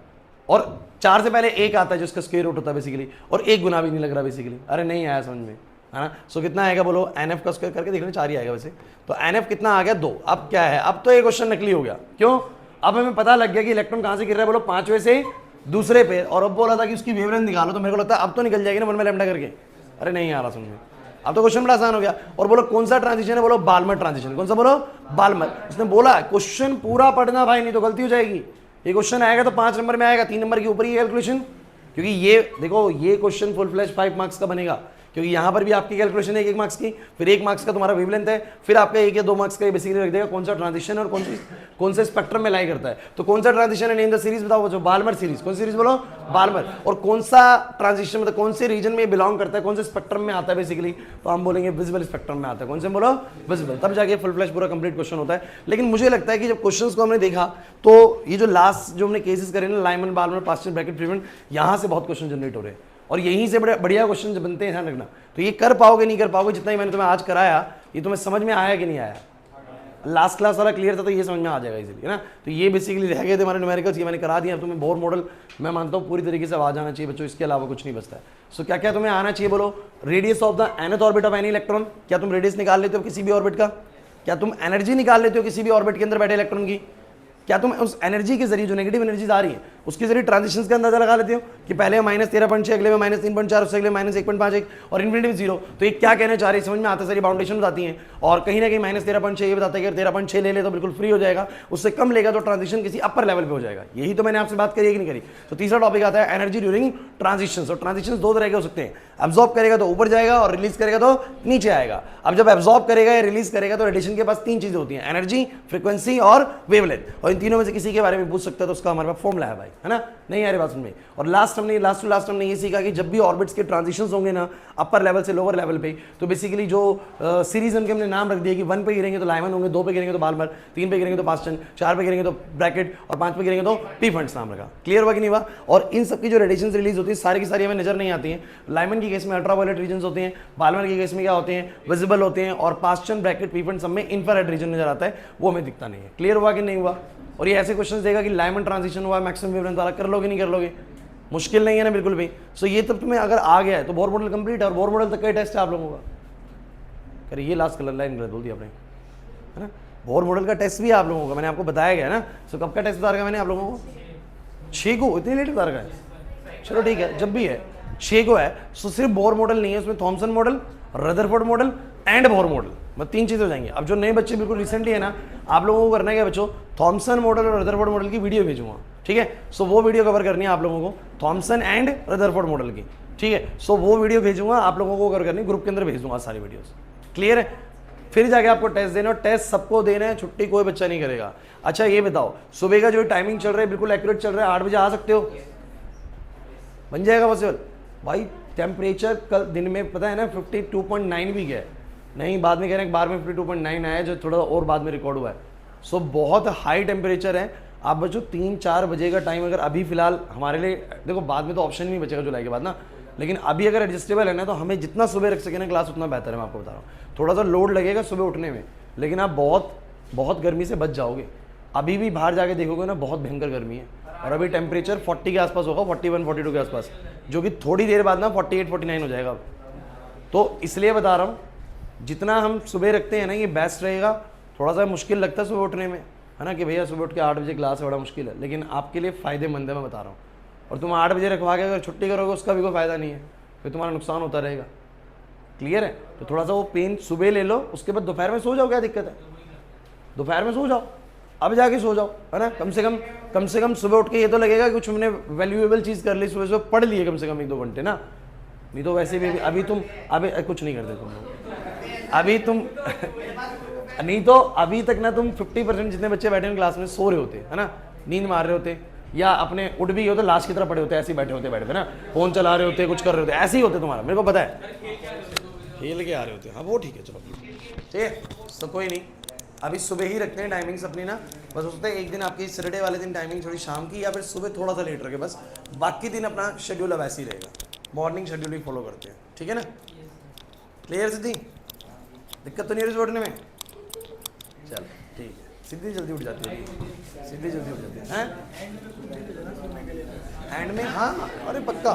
और 4 से पहले 1 आता है जिसका स्क्वायर रूट होता है बेसिकली, और 1 गुना भी नहीं लग रहा बेसिकली। अरे नहीं आया समझ में, है ना। सो कितना आएगा बोलो? NF का स्क्वायर करके देखना, 4 ही आएगा वैसे तो। NF कितना आ गया? 2। अब क्या है? अब तो ये क्वेश्चन नकली हो गया। क्यों? अब हमें पता लग गया कि इलेक्ट्रॉन कहां से गिर रहा है, बोलो 5वें से दूसरे पे, और अब बोला था कि उसकी वेवलेंथ निकालो, तो मेरे को लगता है अब तो निकल जाएगी ना 1 में लैम्डा करके। अरे नहीं आ रहा समझ में, अब तो क्वेश्चन बड़ा आसान हो गया। और बोलो कौन सा ट्रांजिशन है? बोलो बाल्मर ट्रांजिशन। कौन सा? बोलो बाल्मर। इसने बोला क्वेश्चन पूरा पढ़ना भाई, नहीं तो गलती हो जाएगी। ये क्वेश्चन आएगा तो 5 नंबर में आएगा, 3 नंबर के ऊपर ही कैलकुलेशन, क्योंकि ये देखो ये क्वेश्चन फुल फ्लैश 5 मार्क्स का बनेगा, क्योंकि यहाँ पर भी आपकी कैलकुलेशन है 1 मार्क्स की, फिर 1 मार्क्स का तुम्हारा वेवलेंथ है, फिर आपका 1 या 2 मार्क्स का बेसिकली रख देगा कौन सा ट्रांजिशन और कौन से स्पेक्ट्रम में लाई करता है। तो कौन सा ट्रांजिशन है? नेम द सीरीज बताओ बच्चों। Balmer series. कौन सी सीरीज? बोलो बाल्मर। और कौन सा ट्रांजिशन मतलब कौन से रीजन में बिलोंग करता है, कौन से स्पेक्ट्रम में आता है बेसिकली? तो हम बोलेंगे विजिबल स्पेक्ट्रम में आता है। कौन से? बोलो विजिबल। तब जाके फुल फ्लैश पूरा कंप्लीट क्वेश्चन होता है। लेकिन मुझे लगता है कि जब क्वेश्चंस को हमने देखा तो ये जो लास्ट जो हमने केसेस करे ना, लाइमन, बाल्मर, पास्चन, ब्रैकेट, फ्रीडमैन, यहाँ से बहुत क्वेश्चन जनरेट हो रहे हैं और यहीं से बड़े बढ़िया क्वेश्चन बनते हैं, ध्यान रखना। तो ये कर पाओगे नहीं कर पाओगे, जितना ही मैंने तुम्हें आज कराया ये तुम्हें समझ में आया कि नहीं आया? लास्ट क्लास वाला क्लियर था तो ये समझ में आ जाएगा इजीली, है ना। तो ये बेसिकली रह गए थे हमारे न्यूमेरिकल्स, ये मैंने करा दिया। अब तुम्हें बोर मॉडल मैं मानता हूँ पूरी तरीके से आ जाना चाहिए बच्चों, इसके अलावा कुछ नहीं बचता है। सो क्या क्या तुम्हें आना चाहिए? बोलो radius of the nth orbit of any electron. क्या तुम रेडियस निकाल लेते हो किसी भी ऑर्बिट का? क्या तुम एनर्जी निकाल लेते हो किसी भी ऑर्बिट के अंदर बैठे इलेक्ट्रॉन की? क्या तुम उस एनर्जी के जरिए जो नेगेटिव एनर्जीज आ रही है उसके जरिए ट्रांजिशंस का अंदाजा लगा लेते हो कि पहले -13.6, अगले में -3.4, उससे अगले -1.51 और इन्फिनिटी 0? तो ये क्या कहना चाह रहे हैं समझ में आता है? सारी बाउंडेशन बताती हैं और कहीं ना कहीं -13.6 ये बताता है कि 13.6 ले ले तो बिल्कुल फ्री हो जाएगा, उससे कम लेगा तो ट्रांजिशन किसी अपर लेवल पे हो जाएगा। यही तो मैंने आपसे बात करी है कि नहीं करी? तो तीसरा टॉपिक आता है एनर्जी ड्यूरिंग ट्रांजिशंस। और ट्रांजिशंस 2 तरह के हो सकते हैं, एब्जॉर्ब करेगा तो ऊपर जाएगा और रिलीज करेगा तो नीचे आएगा। अब जब एब्जॉर्ब करेगा या रिलीज करेगा तो रेडिएशन के पास 3 चीजें होती हैं, एनर्जी, फ्रीक्वेंसी और वेवलेंथ, और इन तीनों में से किसी के बारे में पूछ सकता है तो उसका हमारे पास फॉर्मूला है भाई, है ना। नहीं आ रही बात समझ में? और लास्ट हमने ये सीखा कि जब भी ऑर्बिट्स के ट्रांजिशंस होंगे ना अपर लेवल से लोअर लेवल पे, तो बेसिकली जो सीरीज उनके हमने नाम रख दिया कि 1 पे गिरेंगे तो लाइमन होंगे, 2 पे गिरेंगे तो बाल्मर, 3 पे गिरेंगे तो पास्चन, 4 पे गिरेंगे तो ब्रैकेट और 5 पे गिरेंगे तो पी फंड्स नाम रखा। क्लियर हुआ कि नहीं हुआ? और इन सबकी जो रेडिएशन रिलीज होती है सारी की सारी हमें नजर नहीं आती हैं। लाइमन की केस में अल्ट्रावायलेट रीजन होते हैं, बाल्मर की केस में क्या होते हैं? विजिबल होते हैं, और पास्चन, ब्रैकेट, पी फंड सब में इंफ्रारेड रीजन नजर आता है, वो हमें दिखता नहीं है। क्लियर हुआ कि नहीं हुआ? और ये ऐसे क्वेश्चन देगा कि लाइमन ट्रांजिशन हुआ मैक्सिमम वेवलेंथ वाला, कर लोगे नहीं कर लोगे? मुश्किल नहीं है ना बिल्कुल भी। सो ये तब तुम्हें अगर आ गया है तो बोर मॉडल कंप्लीट है, और बोर मॉडल तक का टेस्ट है आप लोगों का। करिए ये लास्ट कलर लाइन बोल दिया आपने, है ना। बोर मॉडल का टेस्ट भी है आप लोगों का, मैंने आपको बताया गया ना। सो कब का टेस्ट बता रखा मैंने आप लोगों को? 6 को। इतनी लेट बता रखा है? चलो ठीक है, जब भी है 6 को है। सो सिर्फ बोर मॉडल नहीं है, उसमें Thompson model, Rutherford model and Bohr model, मतलब 3 चीजें हो जाएंगी। अब जो नए बच्चे बिल्कुल रिसेंटली है ना, आप लोगों को करना है क्या बच्चों? थॉमसन मॉडल और रदरफोर्ड मॉडल की वीडियो भेजूंगा, ठीक है। सो वो वीडियो कवर करनी है आप लोगों को, थॉमसन एंड रदरफोर्ड मॉडल की, ठीक है। सो वो वीडियो भेजूंगा आप लोगों को कवर करनी, ग्रुप के अंदर भेज दूंगा सारी वीडियोस। क्लियर है? फिर जाके आपको टेस्ट देना, और टेस्ट सबको देना है, छुट्टी कोई बच्चा नहीं करेगा। अच्छा ये बताओ, सुबह का जो टाइमिंग चल रहा है बिल्कुल एक्यूरेट चल रहा है, 8 बजे आ सकते हो? बन जाएगा पॉसिबल? भाई टेम्परेचर कल दिन में पता है ना 52.9 भी गया है, नहीं बाद में कह रहे हैं बार में 52.9 आया जो थोड़ा और बाद में रिकॉर्ड हुआ है। सो बहुत हाई टेम्परेचर है। आप बच्चों 3-4 बजे का टाइम अगर अभी फिलहाल हमारे लिए, देखो बाद में तो ऑप्शन नहीं बचेगा जुलाई के बाद ना, लेकिन अभी अगर एडजस्टेबल है ना तो हमें जितना सुबह रख सके ना क्लास उतना बेहतर है। मैं आपको बता रहा हूँ, थोड़ा सा लोड लगेगा सुबह उठने में, लेकिन आप बहुत गर्मी से बच जाओगे। अभी भी बाहर जाके देखोगे ना बहुत भयंकर गर्मी है, और अभी टेम्परेचर 40 के आसपास होगा, 41-42 के आसपास, जो कि थोड़ी देर बाद ना 48-49 हो जाएगा। तो इसलिए बता रहा हूँ जितना हम सुबह रखते हैं ना ये बेस्ट रहेगा। थोड़ा सा मुश्किल लगता है सुबह उठने में, है ना, कि भैया सुबह उठ के 8 बजे क्लास है, बड़ा मुश्किल है, लेकिन आपके लिए फ़ायदेमंद है मैं बता रहा हूँ। और तुम 8 बजे रखवा के अगर छुट्टी करोगे उसका भी कोई फ़ायदा नहीं है, फिर तुम्हारा नुकसान होता रहेगा। क्लियर है? तो थोड़ा सा वो पेन सुबह ले लो, उसके बाद दोपहर में सो जाओ, क्या दिक्कत है? दोपहर में सो जाओ, अब जाके सो जाओ, है ना। कम से कम सुबह उठ के ये तो लगेगा कि कुछ हमने वैल्यूएबल चीज़ कर ली, सुबह पढ़ लिए कम से कम 1-2 घंटे ना। नहीं तो वैसे भी अभी तुम कुछ नहीं करते तुम लोग, अभी तुम नहीं तो अभी तक ना तुम 50% जितने बच्चे बैठे हैं क्लास में सो रहे होते है ना, नींद मार रहे होते, या अपने उठ भी हो तो लास्ट की तरफ पड़े होते, ऐसे ही बैठे होते ना, फोन चला रहे होते, कुछ कर रहे होते, ऐसे ही होते तुम्हारा, मेरे को पता है, खेल के आ रहे होते। हाँ वो ठीक है, चलो ठीक है, तो कोई नहीं, अभी सुबह ही रखते हैं टाइमिंग्स अपनी ना, बस उससे एक दिन आपकी सैटरडे वाले दिन टाइमिंग थोड़ी शाम की या फिर सुबह थोड़ा सा लेट रखे, बस बाकी दिन अपना शेड्यूल अब ऐसे ही रहेगा, मॉर्निंग शेड्यूल ही फॉलो करते हैं, ठीक है ना। क्लियर सिद्धि, दिक्कत तो नहीं है उठने में, चल ठीक है। सिद्धि जल्दी उठ जाती है, सिद्धि जल्दी उठ जाती है, हैं एंड में, हाँ अरे पक्का।